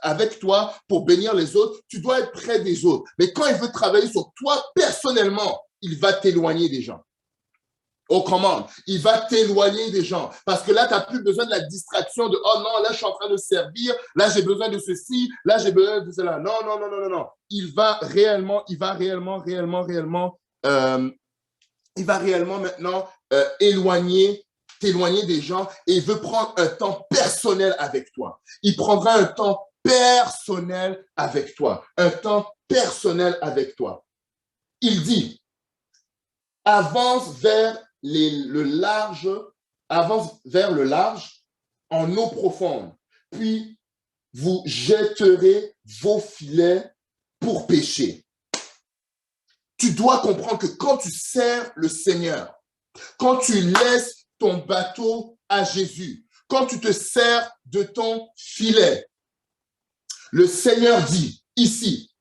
B: avec toi pour bénir les autres, tu dois être près des autres. Mais quand il veut travailler sur toi personnellement, il va t'éloigner des gens. Aux commandes, il va t'éloigner des gens. Parce que là, tu n'as plus besoin de la distraction de « Oh non, là, je suis en train de servir. Là, j'ai besoin de ceci. Là, j'ai besoin de cela. » Non, non, non, non, non, non. Il va réellement maintenant t'éloigner des gens et il veut prendre un temps personnel avec toi. Il prendra un temps personnel avec toi. Un temps personnel avec toi. Il dit « Avance vers le large en eau profonde, puis vous jetterez vos filets pour pêcher. » Tu dois comprendre que quand tu sers le Seigneur, quand tu laisses ton bateau à Jésus, quand tu te sers de ton filet, le Seigneur dit ici,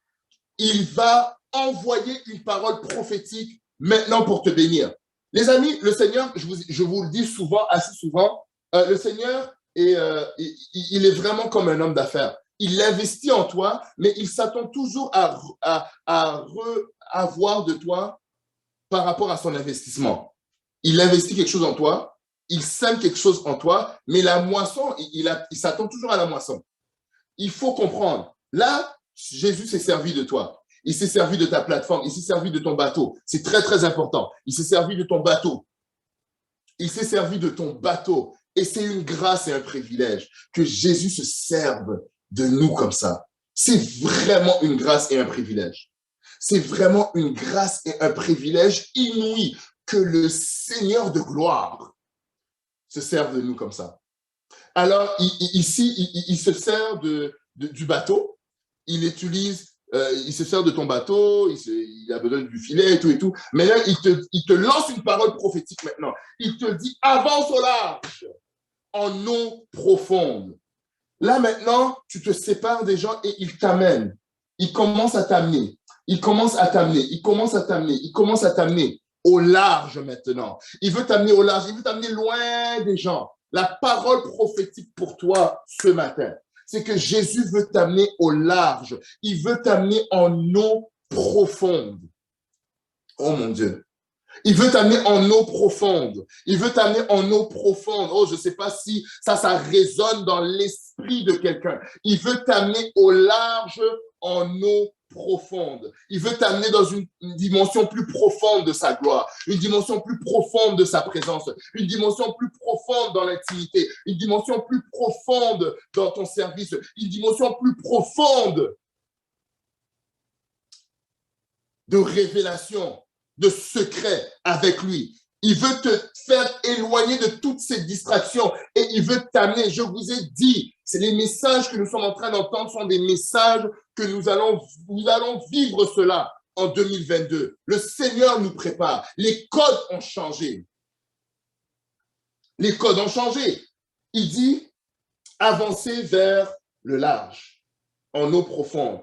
B: il va envoyer une parole prophétique maintenant pour te bénir. Les amis, le Seigneur, je vous le dis souvent, assez souvent, le Seigneur, il est vraiment comme un homme d'affaires. Il investit en toi, mais il s'attend toujours à avoir de toi par rapport à son investissement. Il investit quelque chose en toi, il sème quelque chose en toi, mais la moisson, il s'attend toujours à la moisson. Il faut comprendre. Là, Jésus s'est servi de toi. Il s'est servi de ta plateforme. Il s'est servi de ton bateau. C'est très, très important. Il s'est servi de ton bateau. Il s'est servi de ton bateau. Et c'est une grâce et un privilège que Jésus se serve de nous comme ça. C'est vraiment une grâce et un privilège. C'est vraiment une grâce et un privilège inouï que le Seigneur de gloire se serve de nous comme ça. Alors, ici, il se sert du bateau. Il se sert de ton bateau, il a besoin du filet et tout. Mais là, il te lance une parole prophétique maintenant. Il te dit, avance au large, en eau profonde. Là, maintenant, tu te sépares des gens et ils t'amènent. Ils commencent à t'amener. Ils commencent à t'amener au large maintenant. Il veut t'amener au large. Il veut t'amener loin des gens. La parole prophétique pour toi ce matin, c'est que Jésus veut t'amener au large. Il veut t'amener en eau profonde. Oh mon Dieu. Il veut t'amener en eau profonde. Il veut t'amener en eau profonde. Oh, je ne sais pas si ça résonne dans l'esprit de quelqu'un. Il veut t'amener au large en eau profonde. Il veut t'amener dans une dimension plus profonde de sa gloire, une dimension plus profonde de sa présence, une dimension plus profonde dans l'intimité, une dimension plus profonde dans ton service, une dimension plus profonde de révélation, de secret avec lui. Il veut te faire éloigner de toutes ces distractions et il veut t'amener. Je vous ai dit, c'est les messages que nous sommes en train d'entendre sont des messages que nous allons vivre cela en 2022. Le Seigneur nous prépare. Les codes ont changé. Les codes ont changé. Il dit, avancez vers le large, en eau profonde,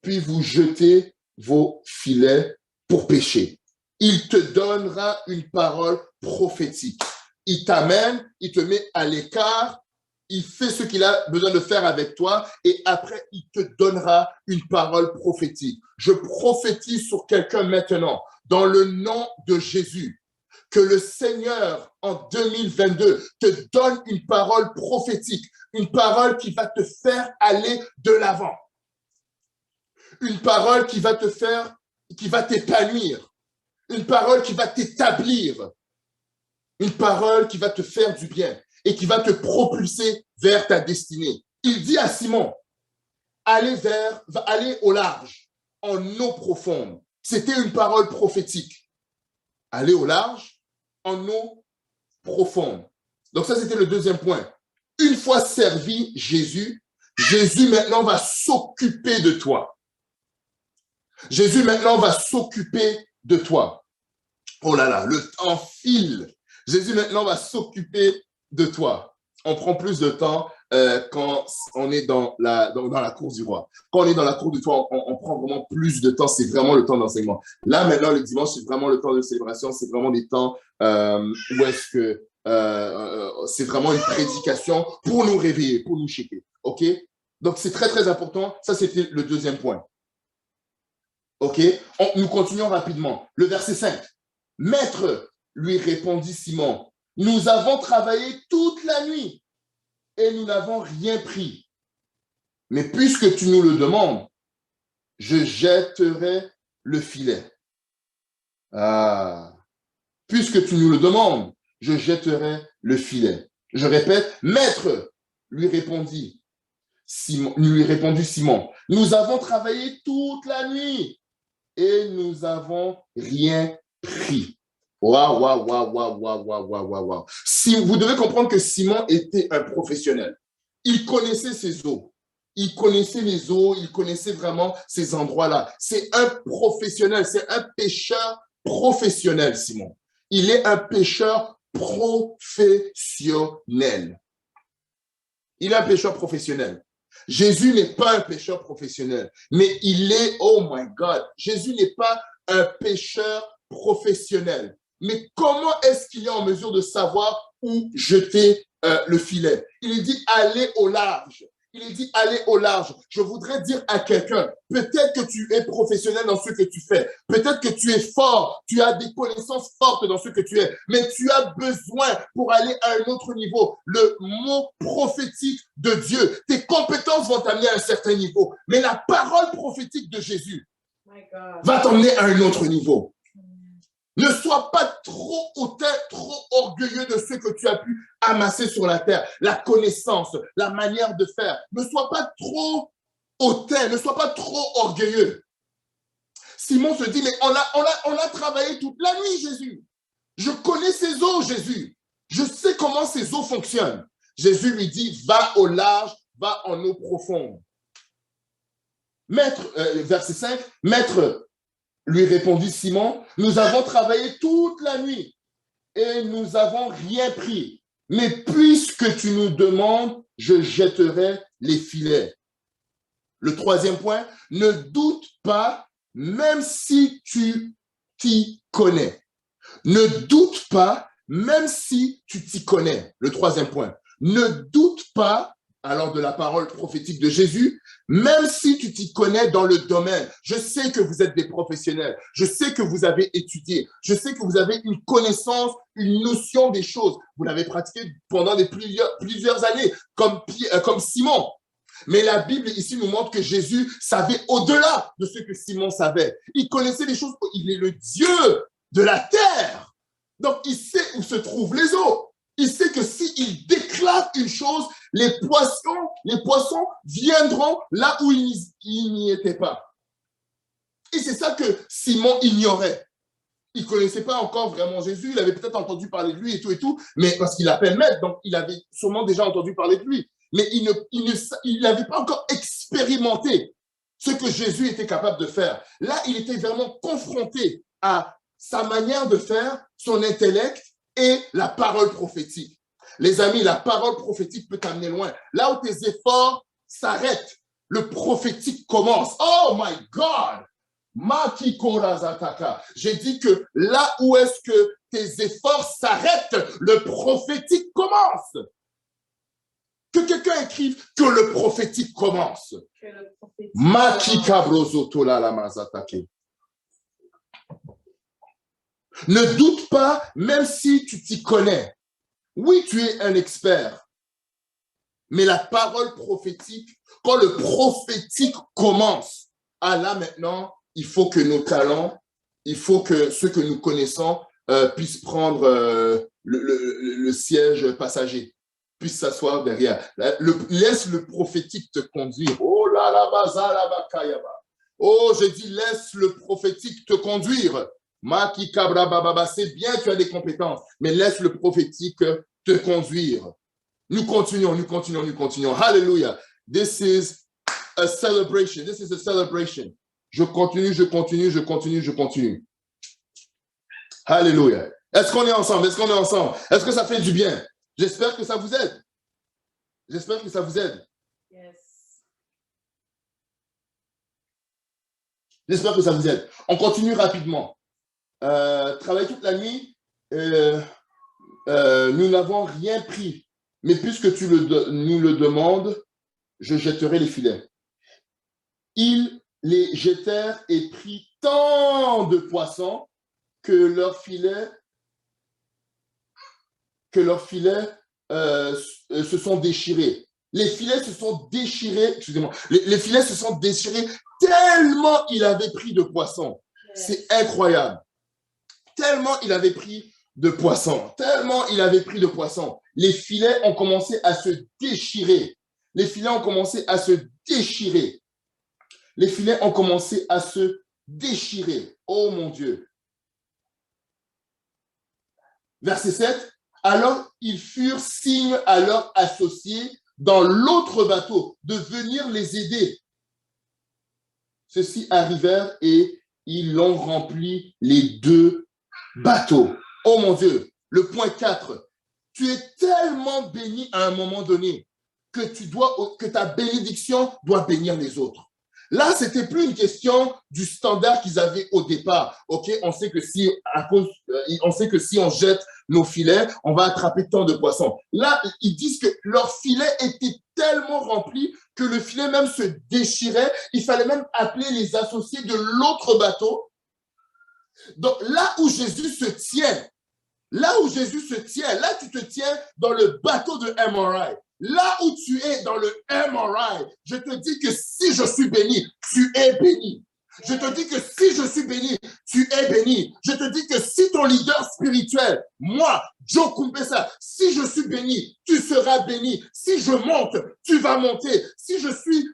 B: puis vous jetez vos filets pour pêcher. Il te donnera une parole prophétique. Il t'amène, il te met à l'écart, il fait ce qu'il a besoin de faire avec toi et après, il te donnera une parole prophétique. Je prophétise sur quelqu'un maintenant, dans le nom de Jésus, que le Seigneur, en 2022, te donne une parole prophétique, une parole qui va te faire aller de l'avant, une parole qui va te faire, qui va t'épanouir, une parole qui va t'établir, une parole qui va te faire du bien et qui va te propulser vers ta destinée. Il dit à Simon, allez au large, en eau profonde. C'était une parole prophétique. Aller au large, en eau profonde. Donc ça, c'était le deuxième point. Une fois servi Jésus, Jésus maintenant va s'occuper de toi. Jésus maintenant va s'occuper de toi. Oh là là, le temps file. Jésus maintenant va s'occuper de toi. On prend plus de temps quand on est dans la cour du roi. Quand on est dans la cour du roi, on prend vraiment plus de temps. C'est vraiment le temps d'enseignement. Là, maintenant, le dimanche, c'est vraiment le temps de célébration. C'est vraiment des temps où est-ce que c'est vraiment une prédication pour nous réveiller, pour nous shaker. OK? Donc, c'est très, très important. Ça, c'était le deuxième point. OK? Nous continuons rapidement. Le verset 5. Maître, lui répondit Simon, nous avons travaillé toute la nuit et nous n'avons rien pris. Mais puisque tu nous le demandes, je jetterai le filet. Ah, puisque tu nous le demandes, je jetterai le filet. Je répète, maître, lui répondit Simon, nous avons travaillé toute la nuit et nous n'avons rien pris. Waouh, waouh, waouh, waouh, waouh, waouh, waouh, waouh. Si vous devez comprendre que Simon était un professionnel. Il connaissait ses eaux. Il connaissait les eaux, il connaissait vraiment ces endroits-là. C'est un professionnel, c'est un pêcheur professionnel, Simon. Il est un pêcheur professionnel. Il est un pêcheur professionnel. Jésus n'est pas un pêcheur professionnel, mais il est, oh my God, Jésus n'est pas un pêcheur professionnel. Mais comment est-ce qu'il est en mesure de savoir où jeter le filet? Il dit aller au large. Il dit aller au large. Je voudrais dire à quelqu'un, peut-être que tu es professionnel dans ce que tu fais. Peut-être que tu es fort. Tu as des connaissances fortes dans ce que tu es. Mais tu as besoin pour aller à un autre niveau. Le mot prophétique de Dieu. Tes compétences vont t'amener à un certain niveau. Mais la parole prophétique de Jésus va t'emmener à un autre niveau. Ne sois pas trop hautain, trop orgueilleux de ce que tu as pu amasser sur la terre, la connaissance, la manière de faire. Ne sois pas trop hautain, ne sois pas trop orgueilleux. Simon se dit, mais on a travaillé toute la nuit, Jésus. Je connais ces eaux, Jésus. Je sais comment ces eaux fonctionnent. Jésus lui dit, va au large, va en eau profonde. Maître, verset 5, maître, lui répondit Simon, nous avons travaillé toute la nuit et nous n'avons rien pris. Mais puisque tu nous demandes, je jetterai les filets. Le troisième point, ne doute pas, même si tu t'y connais. Ne doute pas, même si tu t'y connais. Le troisième point, ne doute pas, alors de la parole prophétique de Jésus, même si tu t'y connais dans le domaine. Je sais que vous êtes des professionnels. Je sais que vous avez étudié. Je sais que vous avez une connaissance, une notion des choses. Vous l'avez pratiqué pendant plusieurs années, comme Simon. Mais la Bible ici nous montre que Jésus savait au-delà de ce que Simon savait. Il connaissait les choses. Il est le Dieu de la terre. Donc, il sait où se trouvent les eaux. Il sait que s'il déclare une chose, les poissons viendront là où ils n'y étaient pas. Et c'est ça que Simon ignorait. Il ne connaissait pas encore vraiment Jésus. Il avait peut-être entendu parler de lui et tout, mais parce qu'il l'appelle maître, donc il avait sûrement déjà entendu parler de lui. Mais il n'avait pas encore expérimenté ce que Jésus était capable de faire. Là, il était vraiment confronté à sa manière de faire, son intellect et la parole prophétique. Les amis, la parole prophétique peut t'amener loin. Là où tes efforts s'arrêtent, le prophétique commence. Oh my God! J'ai dit que là où est-ce que tes efforts s'arrêtent, le prophétique commence. Que quelqu'un écrive que le prophétique commence. Ne doute pas, même si tu t'y connais. Oui, tu es un expert. Mais la parole prophétique, quand le prophétique commence, là maintenant, il faut que nos talents, il faut que ceux que nous connaissons puissent prendre le siège passager, puissent s'asseoir derrière. Laisse le prophétique te conduire. Oh là là, bazala bakayaba. Oh, j'ai dit, laisse le prophétique te conduire. Maki kabra bababa, c'est bien, tu as des compétences, mais laisse le prophétique te conduire. Nous continuons. Hallelujah. This is a celebration. Je continue. Hallelujah. Est-ce qu'on est ensemble? Est-ce que ça fait du bien? J'espère que ça vous aide. Yes. J'espère que ça vous aide. On continue rapidement. Travailler toute la nuit, nous n'avons rien pris. Mais puisque tu nous le demandes, je jetterai les filets. Ils les jetèrent et prirent tant de poissons que leurs filets se sont déchirés. Les filets se sont déchirés, excusez-moi, les filets se sont déchirés tellement il avait pris de poissons. C'est incroyable. Tellement il avait pris de poissons. Les filets ont commencé à se déchirer. Oh mon Dieu. Verset 7. Alors ils furent signe à leurs associés dans l'autre bateau de venir les aider. Ceux-ci arrivèrent et ils l'ont rempli les 2 bateaux. Oh mon Dieu. Le point 4. Tu es tellement béni à un moment donné que ta bénédiction doit bénir les autres. Là, c'était plus une question du standard qu'ils avaient au départ. Ok, on sait que si on jette nos filets, on va attraper tant de poissons. Là, ils disent que leur filet était tellement rempli que le filet même se déchirait. Il fallait même appeler les associés de l'autre bateau. Donc, là où Jésus se tient, là tu te tiens dans le bateau de MRI. Là où tu es dans le MRI, je te dis que si je suis béni, tu es béni. Je te dis que si je suis béni, tu es béni. Je te dis que si ton leader spirituel, moi, Joe Kumpesa, si je suis béni, tu seras béni. Si je monte, tu vas monter. Si je suis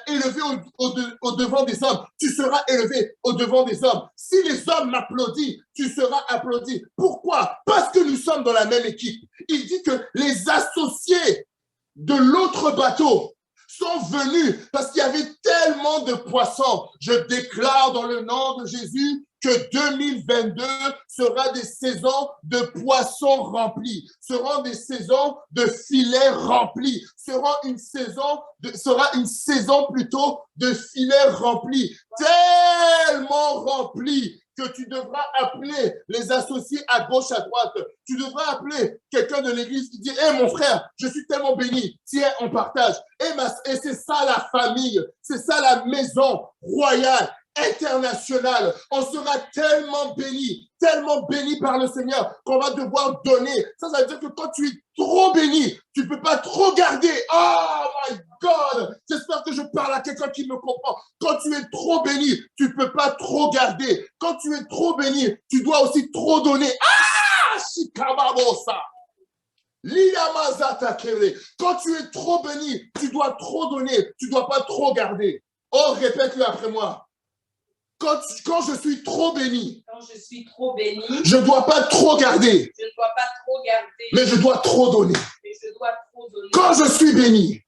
B: élevé au devant des hommes, tu seras élevé au devant des hommes. Si les hommes m'applaudissent, tu seras applaudi. Pourquoi? Parce que nous sommes dans la même équipe. Il dit que les associés de l'autre bateau sont venus parce qu'il y avait tellement de poissons. Je déclare dans le nom de Jésus que 2022 sera des saisons de poissons remplis, seront des saisons de filets remplis, sera une saison plutôt de filets remplis, tellement remplis que tu devras appeler les associés à gauche, à droite. Tu devras appeler quelqu'un de l'église qui dit « Hey, mon frère, je suis tellement béni. Tiens, on partage. » Et c'est ça la famille. C'est ça la maison royale, internationale. On sera tellement béni par le Seigneur qu'on va devoir donner. Ça veut dire que quand tu es trop béni, tu ne peux pas trop garder. Oh my God. J'espère que je parle à quelqu'un qui me comprend. Quand tu es trop béni, tu ne peux pas trop garder. Quand tu es trop béni, tu dois aussi trop donner. Ah, Shikamabosa. Quand tu es trop béni, tu dois trop donner. Tu ne dois pas trop garder. Oh, répète-le après moi. Quand je suis trop béni, je ne dois pas trop garder, mais je dois trop donner. Quand je suis béni,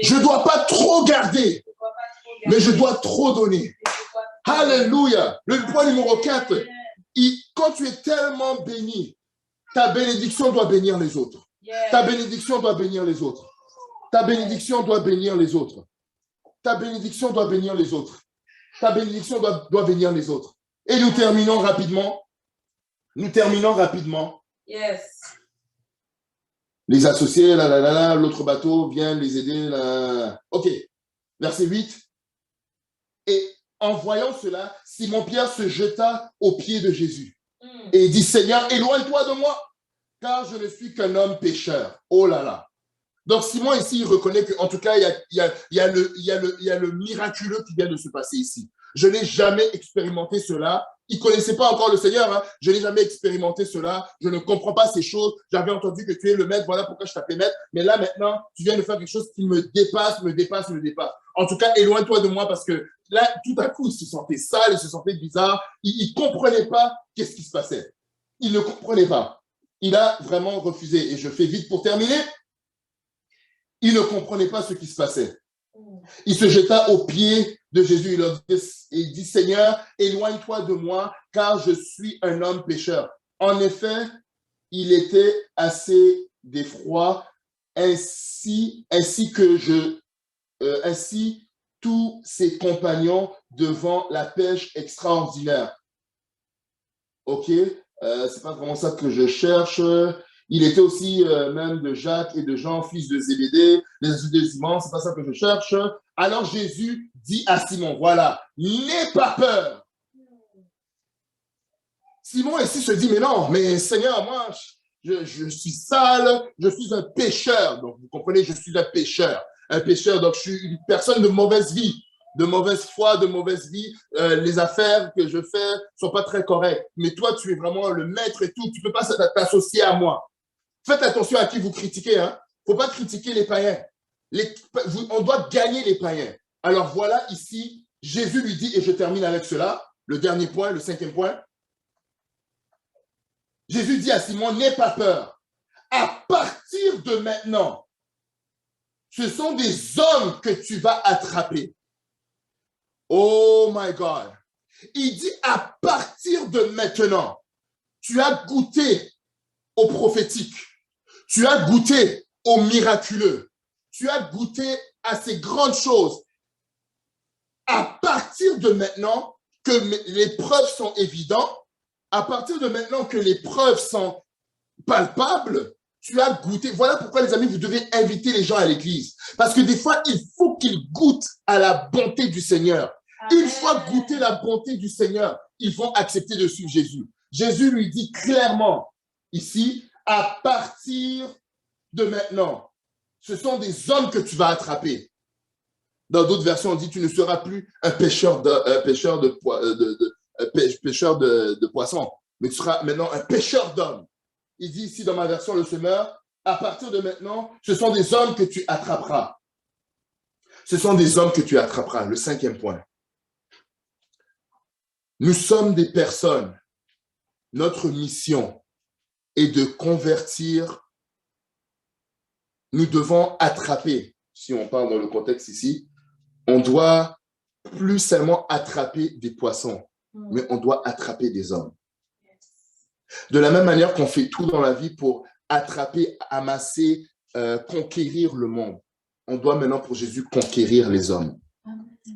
B: je ne dois pas trop garder, mais je dois trop donner. Alléluia. Le point numéro 4, quand tu es tellement béni, ta bénédiction doit bénir les autres. Ta bénédiction doit bénir les autres. Ta bénédiction doit bénir les autres. Ta bénédiction doit bénir les autres. Ta bénédiction doit bénir les autres. Et nous terminons rapidement.
A: Yes.
B: Les associés, l'autre bateau vient les aider. OK. Verset 8. Et en voyant cela, Simon-Pierre se jeta aux pieds de Jésus. Et il dit, Seigneur, éloigne-toi de moi, car je ne suis qu'un homme pécheur. Oh là là. Donc Simon ici, il reconnaît qu'en tout cas, il y a le miraculeux qui vient de se passer ici. Je n'ai jamais expérimenté cela. Il ne connaissait pas encore le Seigneur. Hein. Je n'ai jamais expérimenté cela. Je ne comprends pas ces choses. J'avais entendu que tu es le maître. Voilà pourquoi je t'appelle maître. Mais là, maintenant, tu viens de faire quelque chose qui me dépasse. En tout cas, éloigne-toi de moi parce que là, tout à coup, il se sentait sale, il se sentait bizarre. Il ne comprenait pas qu'est-ce qui se passait. Il ne comprenait pas. Il a vraiment refusé. Et je fais vite pour terminer. Il ne comprenait pas ce qui se passait. Il se jeta aux pieds de Jésus. Il dit, Seigneur, éloigne-toi de moi, car je suis un homme pécheur. En effet, il était assez d'effroi, ainsi tous ses compagnons devant la pêche extraordinaire. OK, c'est pas vraiment ça que je cherche. Il était aussi même de Jacques et de Jean, fils de Zébédée, les associés de Simon, c'est pas ça que je cherche. Alors Jésus dit à Simon, voilà, n'aie pas peur. Simon ici se dit, mais non, mais Seigneur, moi, je suis sale, je suis un pécheur. Donc vous comprenez, je suis un pécheur. Un pécheur, donc je suis une personne de mauvaise vie, de mauvaise foi, de mauvaise vie. Les affaires que je fais sont pas très correctes. Mais toi, tu es vraiment le maître et tout, tu peux pas t'associer à moi. Faites attention à qui vous critiquez. Hein. Faut pas critiquer les païens. On doit gagner les païens. Alors voilà ici, Jésus lui dit, et je termine avec cela, le dernier point, le 5e point. Jésus dit à Simon, n'aie pas peur. À partir de maintenant, ce sont des hommes que tu vas attraper. Oh my God. Il dit, à partir de maintenant, tu as goûté au prophétique. Tu as goûté au miraculeux. Tu as goûté à ces grandes choses. À partir de maintenant que les preuves sont évidentes, à partir de maintenant que les preuves sont palpables, tu as goûté. Voilà pourquoi, les amis, vous devez inviter les gens à l'église. Parce que des fois, il faut qu'ils goûtent à la bonté du Seigneur. Amen. Une fois goûté la bonté du Seigneur, ils vont accepter de suivre Jésus. Jésus lui dit clairement ici, à partir de maintenant, ce sont des hommes que tu vas attraper. Dans d'autres versions, on dit, tu ne seras plus un pêcheur de poissons, mais tu seras maintenant un pêcheur d'hommes. Il dit ici dans ma version, le semeur, à partir de maintenant, ce sont des hommes que tu attraperas. Ce sont des hommes que tu attraperas. Le 5e point. Nous sommes des personnes. Notre mission est de convertir. Nous devons attraper, si on parle dans le contexte ici, on doit plus seulement attraper des poissons, mais on doit attraper des hommes. De la même manière qu'on fait tout dans la vie pour attraper, amasser, conquérir le monde, on doit maintenant pour Jésus conquérir les hommes.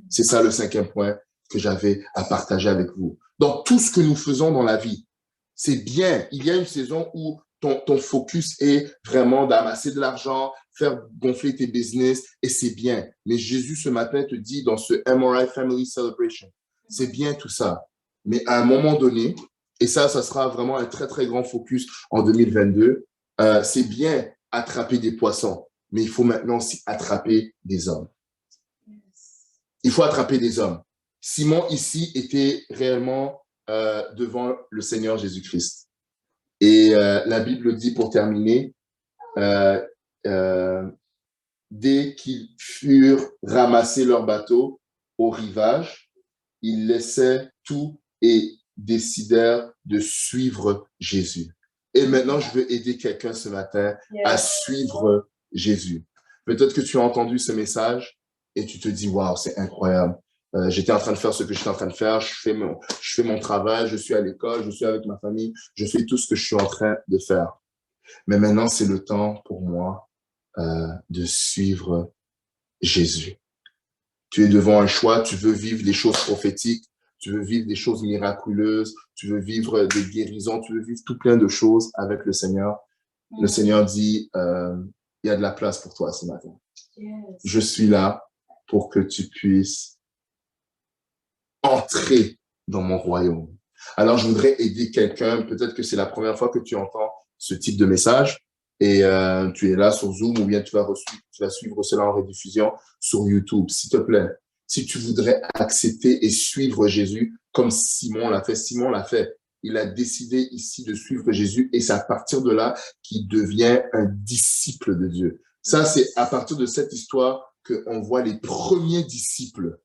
B: C'est ça le 5e point que j'avais à partager avec vous. Dans tout ce que nous faisons dans la vie, c'est bien. Il y a une saison où ton focus est vraiment d'amasser de l'argent, faire gonfler tes business, et c'est bien. Mais Jésus, ce matin, te dit dans ce MRI Family Celebration, c'est bien tout ça. Mais à un moment donné, et ça sera vraiment un très, très grand focus en 2022, c'est bien attraper des poissons. mais il faut maintenant aussi attraper des hommes. Il faut attraper des hommes. Simon ici était réellement devant le Seigneur Jésus-Christ. Et la Bible dit, pour terminer, dès qu'ils furent ramassés leur bateau au rivage, ils laissaient tout et décidèrent de suivre Jésus. Et maintenant, je veux aider quelqu'un ce matin à suivre Jésus. Peut-être que tu as entendu ce message et tu te dis, waouh, c'est incroyable. J'étais en train de faire ce que j'étais en train de faire. Je fais mon travail, je suis à l'école, je suis avec ma famille, je fais tout ce que je suis en train de faire. Mais maintenant, c'est le temps pour moi de suivre Jésus. Tu es devant un choix, tu veux vivre des choses prophétiques, tu veux vivre des choses miraculeuses, tu veux vivre des guérisons, tu veux vivre tout plein de choses avec le Seigneur. Le Seigneur dit, il y a de la place pour toi ce matin. Je suis là pour que tu puisses entrer dans mon royaume. Alors, je voudrais aider quelqu'un, peut-être que c'est la première fois que tu entends ce type de message, et tu es là sur Zoom, ou bien tu vas suivre cela en rediffusion sur YouTube. S'il te plaît, si tu voudrais accepter et suivre Jésus comme Simon l'a fait. Simon l'a fait. Il a décidé ici de suivre Jésus, et c'est à partir de là qu'il devient un disciple de Dieu. Ça, c'est à partir de cette histoire qu'on voit les premiers disciples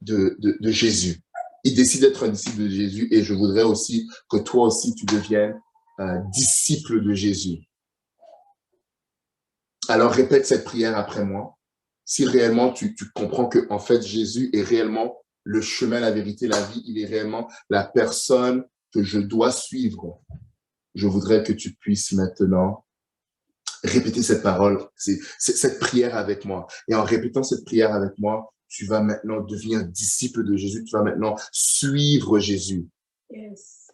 B: de Jésus. Il décide d'être un disciple de Jésus, et je voudrais aussi que toi aussi, tu deviennes un disciple de Jésus. Alors, répète cette prière après moi. Si réellement tu comprends que, en fait, Jésus est réellement le chemin, la vérité, la vie, il est réellement la personne que je dois suivre. Je voudrais que tu puisses maintenant répéter cette parole, cette prière avec moi. Et en répétant cette prière avec moi, tu vas maintenant devenir disciple de Jésus. Tu vas maintenant suivre Jésus.
A: Yes.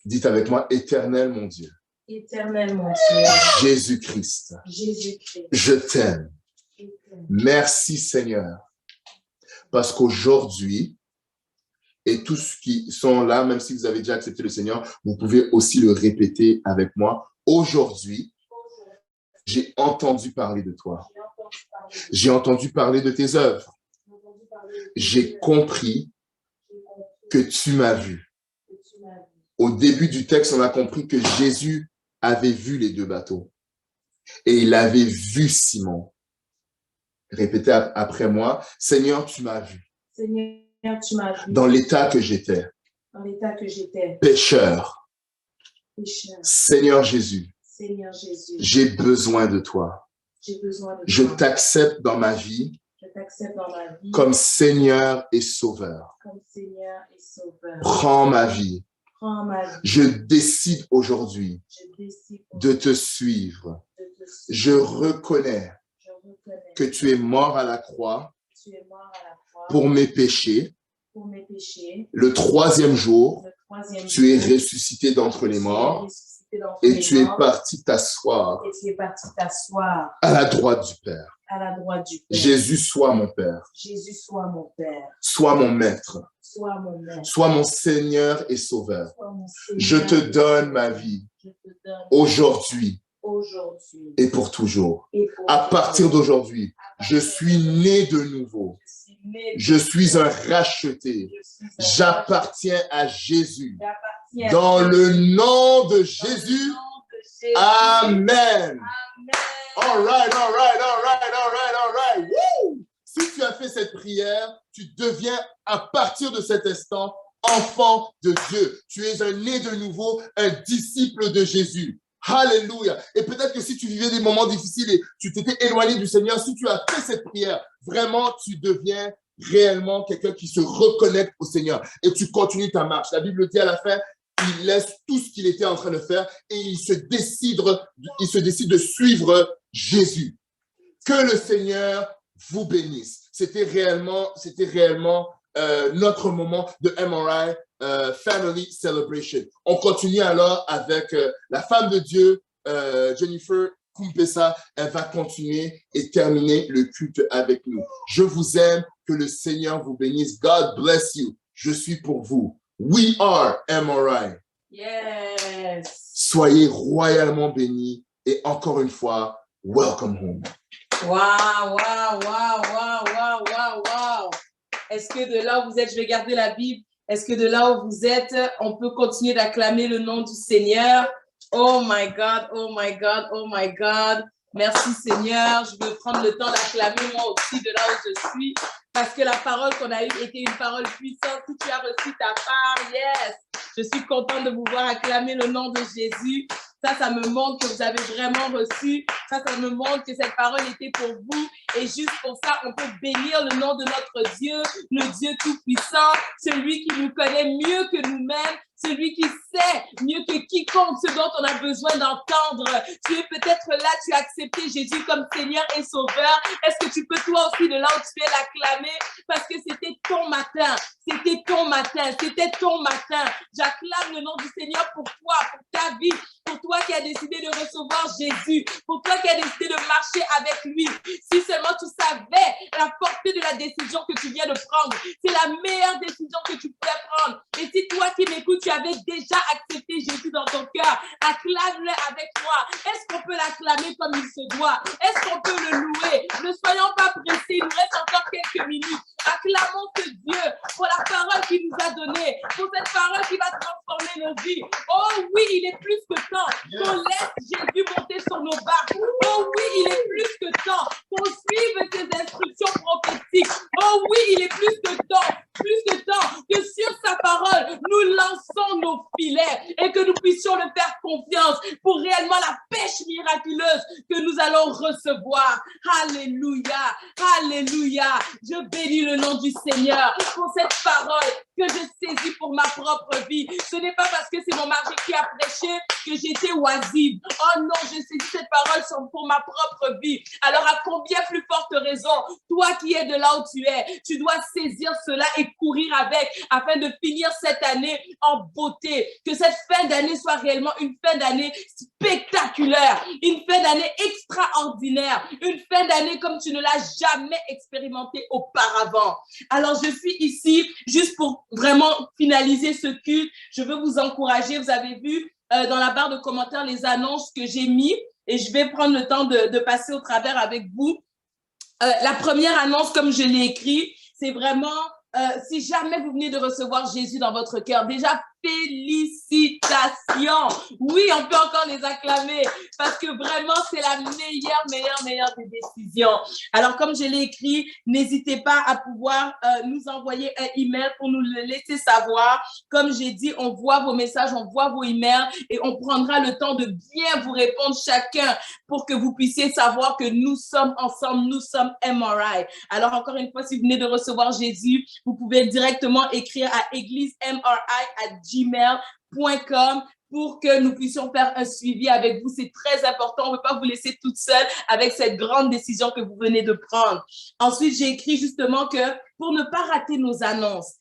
B: Dites avec moi, Éternel mon Dieu.
A: Éternel mon Dieu.
B: Jésus-Christ.
A: Jésus-Christ.
B: Je t'aime. Merci Seigneur. Parce qu'aujourd'hui, et tous ceux qui sont là, même si vous avez déjà accepté le Seigneur, vous pouvez aussi le répéter avec moi. Aujourd'hui, j'ai entendu parler de toi. J'ai entendu parler de tes œuvres. J'ai compris que tu m'as vu. Au début du texte, on a compris que Jésus avait vu les deux bateaux. Et il avait vu Simon. Répétez après moi. Seigneur, tu m'as vu.
A: Seigneur, tu m'as vu.
B: Dans l'état que j'étais.
A: Dans l'état que j'étais.
B: Pécheur.
A: Pécheur.
B: Seigneur Jésus.
A: Seigneur Jésus.
B: J'ai besoin de toi.
A: J'ai besoin de toi.
B: Je t'accepte dans ma vie.
A: Je t'accepte dans ma vie.
B: Comme Seigneur et Sauveur.
A: Comme Seigneur et Sauveur.
B: Prends ma vie.
A: Prends ma vie.
B: Je décide aujourd'hui de te suivre. Je reconnais que tu es mort à la croix pour mes péchés. Le troisième jour, tu es ressuscité d'entre les morts et tu es parti t'asseoir à la droite du Père. Jésus, sois mon Père.
A: Jésus, sois mon Père.
B: Sois mon Maître.
A: Sois mon Maître.
B: Sois mon Seigneur et Sauveur.
A: Seigneur.
B: Je te donne ma vie aujourd'hui et pour toujours. À partir d'aujourd'hui, je suis né de nouveau. Je suis un racheté. J'appartiens à Jésus. Dans le nom de Jésus, Amen. All right, all right, all right, all right, all right. Woo! Si tu as fait cette prière, tu deviens à partir de cet instant enfant de Dieu. Tu es un né de nouveau, un disciple de Jésus. Alléluia. Et peut-être que si tu vivais des moments difficiles et tu t'étais éloigné du Seigneur, si tu as fait cette prière, vraiment, tu deviens réellement quelqu'un qui se reconnecte au Seigneur et tu continues ta marche. La Bible dit à la fin, il laisse tout ce qu'il était en train de faire et il se décide de suivre Jésus. Que le Seigneur vous bénisse. C'était réellement notre moment de MRI Family Celebration. On continue alors avec la femme de Dieu, Jennifer Kumpesa. Elle va continuer et terminer le culte avec nous. Je vous aime. Que le Seigneur vous bénisse. God bless you. Je suis pour vous. We are MRI.
A: Yes.
B: Soyez royalement bénis et encore une fois, welcome home.
A: Wow, wow, wow, wow, wow, wow, wow. Est-ce que de là où vous êtes, je vais garder la Bible, est-ce que de là où vous êtes, on peut continuer d'acclamer le nom du Seigneur? Oh my God, oh my God, oh my God. Merci Seigneur, je veux prendre le temps d'acclamer moi aussi de là où je suis, parce que la parole qu'on a eue était une parole puissante. Si tu as reçu ta part, yes, je suis contente de vous voir acclamer le nom de Jésus. Ça me montre que vous avez vraiment reçu. Ça me montre que cette parole était pour vous. Et juste pour ça, on peut bénir le nom de notre Dieu, le Dieu Tout-Puissant, celui qui nous connaît mieux que nous-mêmes, celui qui sait mieux que quiconque ce dont on a besoin d'entendre. Tu es peut-être là, tu as accepté Jésus comme Seigneur et Sauveur. Est-ce que tu peux toi aussi de là où tu es l'acclamer? Parce que c'était ton matin, c'était ton matin, c'était ton matin. J'acclame le nom du Seigneur pour toi, pour ta vie, pour toi qui as décidé de recevoir Jésus, pour toi qui as décidé de marcher avec lui. Si seulement tu savais la portée de la décision que tu viens de prendre, c'est la meilleure décision que tu pouvais prendre. Et si toi qui m'écoutes, tu avais déjà accepté Jésus dans ton cœur, acclame-le avec moi. Est-ce qu'on peut l'acclamer comme il se doit? Est-ce qu'on peut le louer? Ne soyons pas pressés, il nous reste encore quelques minutes. Acclamons ce Dieu pour la parole qu'il nous a donnée, pour cette parole qui va transformer nos vies. Oh oui, il est plus que temps qu'on laisse Jésus monter sur nos barques. Oh oui, il est plus que temps qu'on suive ses instructions prophétiques. Oh oui, il est plus que temps que sur sa parole, nous lançons nos filets et que nous puissions le faire confiance pour réellement la pêche miraculeuse que nous allons recevoir. Alléluia, alléluia. Je bénis le nom du Seigneur pour cette parole que je saisis pour ma propre vie. Ce n'est pas parce que c'est mon mari qui a prêché que j'étais oisive. Oh non, je saisis cette parole pour ma propre vie. Alors à combien plus forte raison, toi qui es de là où tu es, tu dois saisir cela et courir avec afin de finir cette année en beauté. Que cette fin d'année soit réellement une fin d'année spectaculaire, une fin d'année extraordinaire, une fin d'année comme tu ne l'as jamais expérimenté auparavant. Alors je suis ici juste pour vraiment finaliser ce culte. Je veux vous encourager. Vous avez vu dans la barre de commentaires les annonces que j'ai mis et je vais prendre le temps de passer au travers avec vous. La première annonce, comme je l'ai écrit, c'est vraiment si jamais vous venez de recevoir Jésus dans votre cœur, déjà félicitations. Oui, on peut encore les acclamer parce que vraiment, c'est la meilleure des décisions. Alors, comme je l'ai écrit, n'hésitez pas à pouvoir nous envoyer un email pour nous le laisser savoir. Comme j'ai dit, on voit vos messages, on voit vos emails et on prendra le temps de bien vous répondre chacun pour que vous puissiez savoir que nous sommes ensemble, nous sommes MRI. Alors, encore une fois, si vous venez de recevoir Jésus, vous pouvez directement écrire à églisemri@gmail.com pour que nous puissions faire un suivi avec vous. C'est très important. On ne veut pas vous laisser toute seule avec cette grande décision que vous venez de prendre. Ensuite, j'ai écrit justement que pour ne pas rater nos annonces,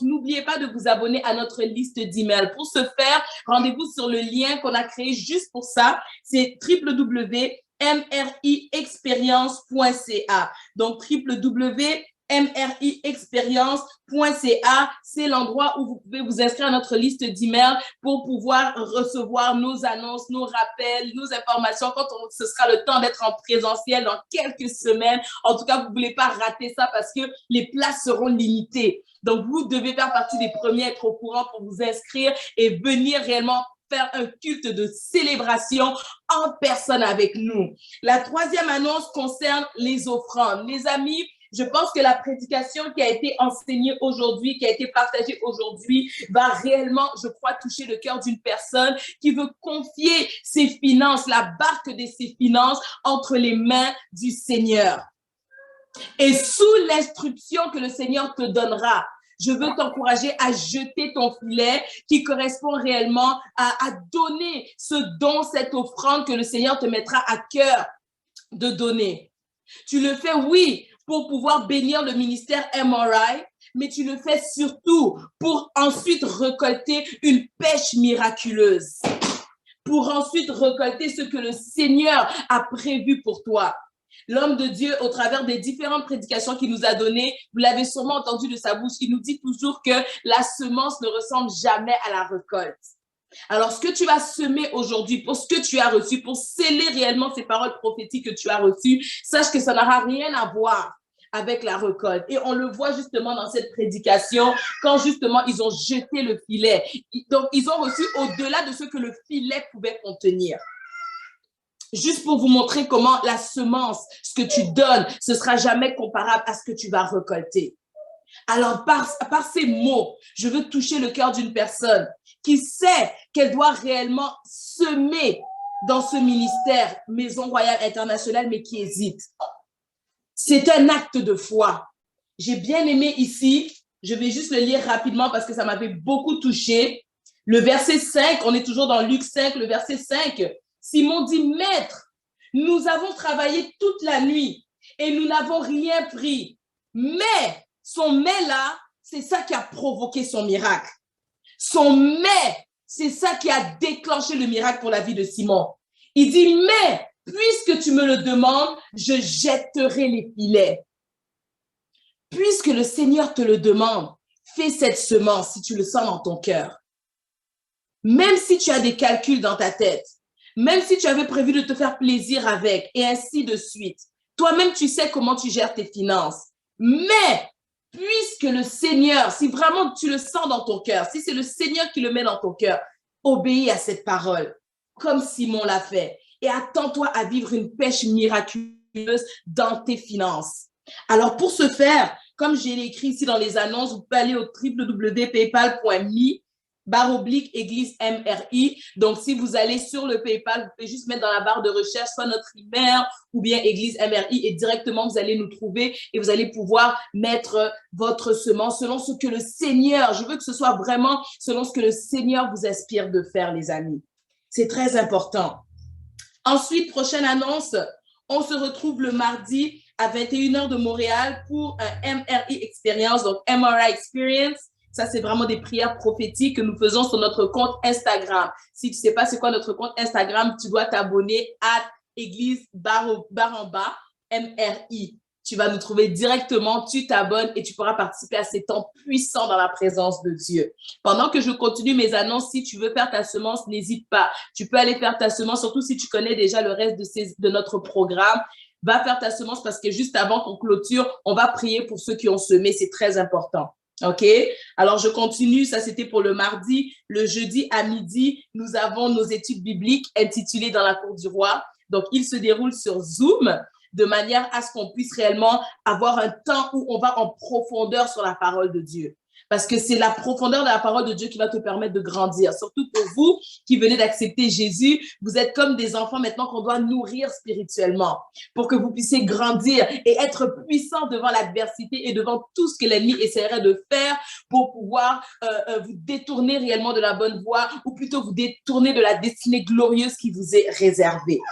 A: n'oubliez pas de vous abonner à notre liste d'emails. Pour ce faire, rendez-vous sur le lien qu'on a créé juste pour ça. C'est www.mriexperience.ca. Donc, www.mriexperience.ca, c'est l'endroit où vous pouvez vous inscrire à notre liste d'emails pour pouvoir recevoir nos annonces, nos rappels, nos informations quand ce sera le temps d'être en présentiel dans quelques semaines. En tout cas, vous ne voulez pas rater ça parce que les places seront limitées. Donc, vous devez faire partie des premiers à être au courant pour vous inscrire et venir réellement faire un culte de célébration en personne avec nous. La troisième annonce concerne les offrandes. Les amis, je pense que la prédication qui a été enseignée aujourd'hui, qui a été partagée aujourd'hui, va réellement, je crois, toucher le cœur d'une personne qui veut confier ses finances, la barque de ses finances entre les mains du Seigneur. Et sous l'instruction que le Seigneur te donnera, je veux t'encourager à jeter ton filet qui correspond réellement à donner ce don, cette offrande que le Seigneur te mettra à cœur de donner. Tu le fais, oui, pour pouvoir bénir le ministère MRI, mais tu le fais surtout pour ensuite récolter une pêche miraculeuse, pour ensuite récolter ce que le Seigneur a prévu pour toi. L'homme de Dieu, au travers des différentes prédications qu'il nous a données, vous l'avez sûrement entendu de sa bouche, il nous dit toujours que la semence ne ressemble jamais à la récolte. Alors, ce que tu vas semer aujourd'hui, pour ce que tu as reçu, pour sceller réellement ces paroles prophétiques que tu as reçues, sache que ça n'aura rien à voir avec la récolte. Et on le voit justement dans cette prédication, quand justement ils ont jeté le filet. Donc, ils ont reçu au-delà de ce que le filet pouvait contenir. Juste pour vous montrer comment la semence, ce que tu donnes, ce sera jamais comparable à ce que tu vas récolter. Alors, par ces mots, je veux toucher le cœur d'une personne qui sait qu'elle doit réellement semer dans ce ministère Maison Royale Internationale, mais qui hésite. C'est un acte de foi. J'ai bien aimé ici, je vais juste le lire rapidement parce que ça m'avait beaucoup touché. Le verset 5, on est toujours dans Luc 5, le verset 5. Simon dit, « Maître, nous avons travaillé toute la nuit et nous n'avons rien pris. Mais son mais là, c'est ça qui a provoqué son miracle. Son mais, c'est ça qui a déclenché le miracle pour la vie de Simon. Il dit, mais puisque tu me le demandes, je jetterai les filets. Puisque le Seigneur te le demande, fais cette semence si tu le sens dans ton cœur. Même si tu as des calculs dans ta tête, même si tu avais prévu de te faire plaisir avec, et ainsi de suite. Toi-même, tu sais comment tu gères tes finances. Mais puisque le Seigneur, si vraiment tu le sens dans ton cœur, si c'est le Seigneur qui le met dans ton cœur, obéis à cette parole, comme Simon l'a fait, et attends-toi à vivre une pêche miraculeuse dans tes finances. Alors, pour ce faire, comme j'ai écrit ici dans les annonces, vous pouvez aller au www.paypal.me/église MRI. Donc, si vous allez sur le PayPal, vous pouvez juste mettre dans la barre de recherche soit notre email ou bien église MRI et directement, vous allez nous trouver et vous allez pouvoir mettre votre semence selon ce que le Seigneur, je veux que ce soit vraiment selon ce que le Seigneur vous inspire de faire, les amis. C'est très important. Ensuite, prochaine annonce, on se retrouve le mardi à 21h de Montréal pour un MRI Experience, donc MRI Experience. Ça, c'est vraiment des prières prophétiques que nous faisons sur notre compte Instagram. Si tu ne sais pas c'est quoi notre compte Instagram, tu dois t'abonner à église_MRI. Tu vas nous trouver directement, tu t'abonnes et tu pourras participer à ces temps puissants dans la présence de Dieu. Pendant que je continue mes annonces, si tu veux faire ta semence, n'hésite pas. Tu peux aller faire ta semence, surtout si tu connais déjà le reste de notre programme. Va faire ta semence parce que juste avant qu'on clôture, on va prier pour ceux qui ont semé. C'est très important. OK? Alors, je continue. Ça, c'était pour le mardi. Le jeudi à midi, nous avons nos études bibliques intitulées Dans la cour du roi. Donc, il se déroule sur Zoom de manière à ce qu'on puisse réellement avoir un temps où on va en profondeur sur la parole de Dieu. Parce que c'est la profondeur de la parole de Dieu qui va te permettre de grandir. Surtout pour vous qui venez d'accepter Jésus, vous êtes comme des enfants maintenant qu'on doit nourrir spirituellement pour que vous puissiez grandir et être puissant devant l'adversité et devant tout ce que l'ennemi essaierait de faire pour pouvoir vous détourner réellement de la bonne voie ou plutôt vous détourner de la destinée glorieuse qui vous est réservée.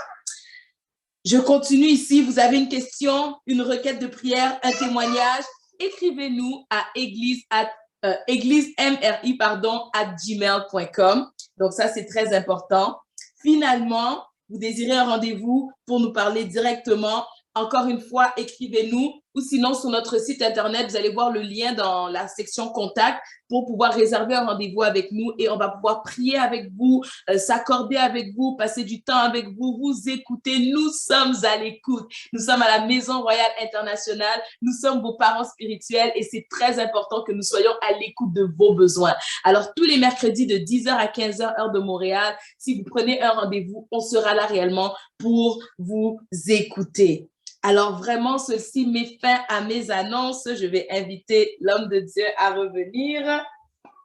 A: Je continue ici. Vous avez une question, une requête de prière, un témoignage, écrivez-nous à églisemri@gmail.com. Donc, ça, c'est très important. Finalement, vous désirez un rendez-vous pour nous parler directement. Encore une fois, écrivez-nous ou sinon sur notre site Internet, vous allez voir le lien dans la section contact pour pouvoir réserver un rendez-vous avec nous et on va pouvoir prier avec vous, s'accorder avec vous, passer du temps avec vous, vous écouter. Nous sommes à l'écoute. Nous sommes à la Maison Royale Internationale. Nous sommes vos parents spirituels et c'est très important que nous soyons à l'écoute de vos besoins. Alors, tous les mercredis de 10h à 15h, heure de Montréal, si vous prenez un rendez-vous, on sera là réellement pour vous écouter. Alors, vraiment, ceci met fin à mes annonces. Je vais inviter l'homme de Dieu à revenir.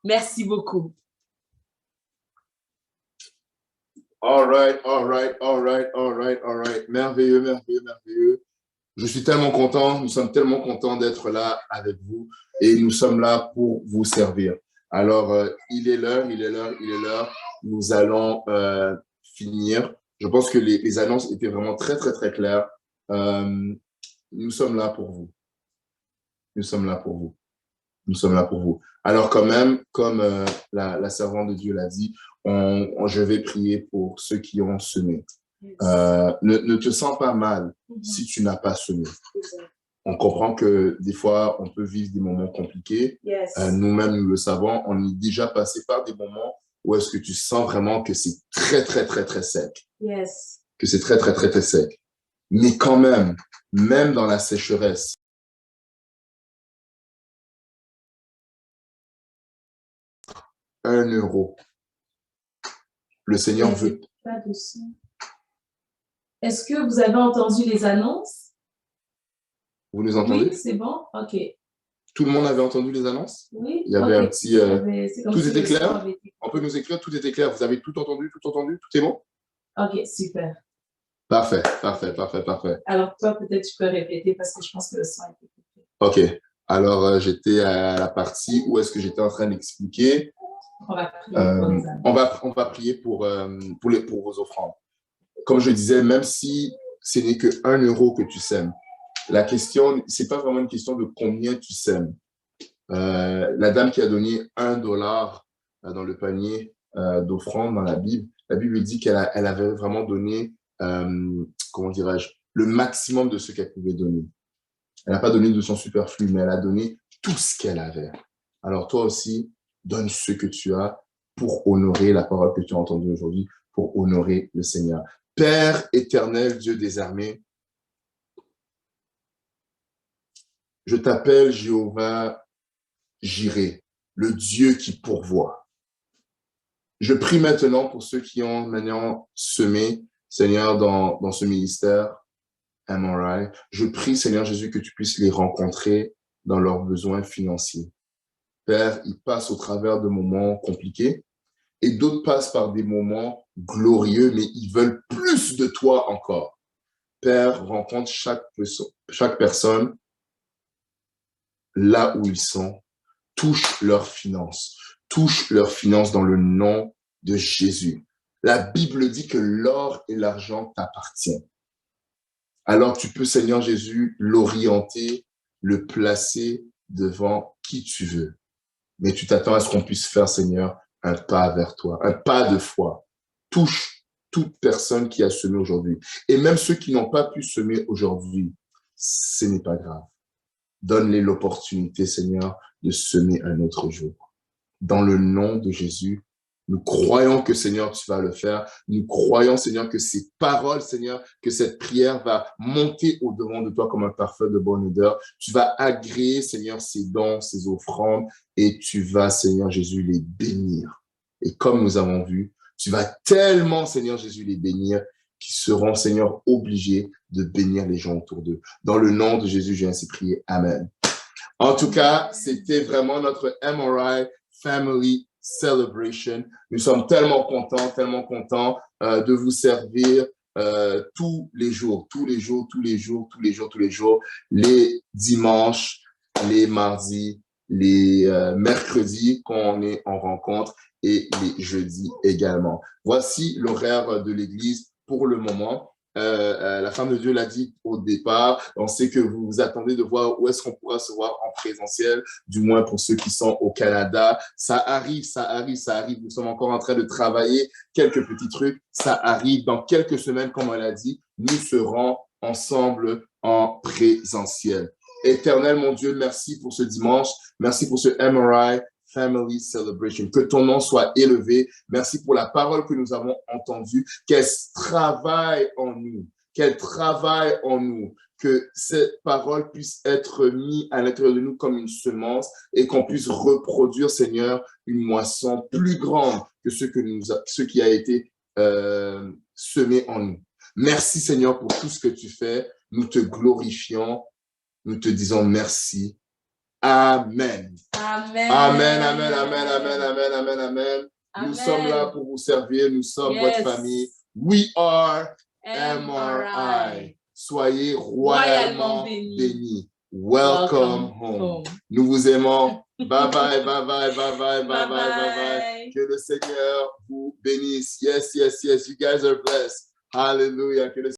A: Merci beaucoup.
B: All right. Merveilleux, merveilleux, merveilleux. Je suis tellement content, nous sommes tellement contents d'être là avec vous et nous sommes là pour vous servir. Alors, il est l'heure. Nous allons finir. Je pense que les annonces étaient vraiment très, très, très claires. Nous sommes là pour vous. Nous sommes là pour vous. Alors quand même, comme la servante de Dieu l'a dit, je vais prier pour ceux qui ont semé. Ne te sens pas mal si tu n'as pas semé. On comprend que des fois, on peut vivre des moments compliqués. Nous-mêmes, nous le savons, on est déjà passé par des moments ou est-ce que tu sens vraiment que c'est très, très, très, très sec?
A: Yes.
B: Que c'est très, très, très, très sec. Mais quand même dans la sécheresse, 1 euro. Le Seigneur veut.
A: Pas de son. Est-ce que vous avez entendu les annonces?
B: Vous nous entendez?
A: Oui, c'est bon? OK.
B: Tout le monde avait entendu les annonces?
A: Oui.
B: Il y avait un petit...
A: Tout
B: était clair? On peut nous écrire, tout était clair. Vous avez tout entendu? Tout est bon?
A: OK, super.
B: Parfait.
A: Alors, toi, peut-être tu peux répéter parce que je pense que le son a été coupé.
B: OK. Alors, j'étais à la partie où est-ce que j'étais en train d'expliquer.
A: On va prier pour les annonces.
B: On va prier pour vos offrandes. Comme je disais, même si ce n'est que 1 euro que tu sèmes, la question, c'est pas vraiment une question de combien tu sèmes. La dame qui a donné $1 dans le panier d'offrande dans la Bible dit qu'elle avait vraiment donné, comment dirais-je, le maximum de ce qu'elle pouvait donner. Elle n'a pas donné de son superflu, mais elle a donné tout ce qu'elle avait. Alors toi aussi, donne ce que tu as pour honorer la parole que tu as entendue aujourd'hui, pour honorer le Seigneur. Père éternel, Dieu des armées, je t'appelle Jéhovah Jireh, le Dieu qui pourvoit. Je prie maintenant pour ceux qui ont maintenant semé, Seigneur, dans ce ministère, MRI. Je prie, Seigneur Jésus, que tu puisses les rencontrer dans leurs besoins financiers. Père, ils passent au travers de moments compliqués et d'autres passent par des moments glorieux, mais ils veulent plus de toi encore. Père, rencontre chaque personne là où ils sont, touche leurs finances dans le nom de Jésus. La Bible dit que l'or et l'argent t'appartiennent. Alors tu peux, Seigneur Jésus, l'orienter, le placer devant qui tu veux. Mais tu t'attends à ce qu'on puisse faire, Seigneur, un pas vers toi, un pas de foi. Touche toute personne qui a semé aujourd'hui. Et même ceux qui n'ont pas pu semer aujourd'hui, ce n'est pas grave. Donne-les l'opportunité, Seigneur, de semer un autre jour. Dans le nom de Jésus, nous croyons que, Seigneur, tu vas le faire. Nous croyons, Seigneur, que ces paroles, Seigneur, que cette prière va monter au-devant de toi comme un parfum de bonne odeur. Tu vas agréer, Seigneur, ces dons, ces offrandes, et tu vas, Seigneur Jésus, les bénir. Et comme nous avons vu, tu vas tellement, Seigneur Jésus, les bénir qu'ils seront, Seigneur, obligés de bénir les gens autour d'eux. Dans le nom de Jésus, j'ai ainsi prié. Amen. En tout cas, c'était vraiment notre MRI Family Celebration. Nous sommes tellement contents de vous servir tous les jours, les dimanches, les mardis, les mercredis quand on est en rencontre et les jeudis également. Voici l'horaire de l'église pour le moment. La femme de Dieu l'a dit au départ, on sait que vous vous attendez de voir où est-ce qu'on pourra se voir en présentiel, du moins pour ceux qui sont au Canada. Ça arrive. Nous sommes encore en train de travailler quelques petits trucs. Ça arrive dans quelques semaines, comme elle a dit, nous serons ensemble en présentiel. Éternel, mon Dieu, merci pour ce dimanche. Merci pour ce MRI Family Celebration. Que ton nom soit élevé. Merci pour la parole que nous avons entendue. Qu'elle travaille en nous. Que cette parole puisse être mise à l'intérieur de nous comme une semence et qu'on puisse reproduire, Seigneur, une moisson plus grande que ce qui a été semé en nous. Merci, Seigneur, pour tout ce que tu fais. Nous te glorifions. Nous te disons merci. Amen. Nous sommes là pour vous servir. Nous sommes votre famille. We are MRI. Soyez royalement bénis. Welcome home. Nous vous aimons. Bye bye. Que le Seigneur vous bénisse. Yes. You guys are blessed. Hallelujah.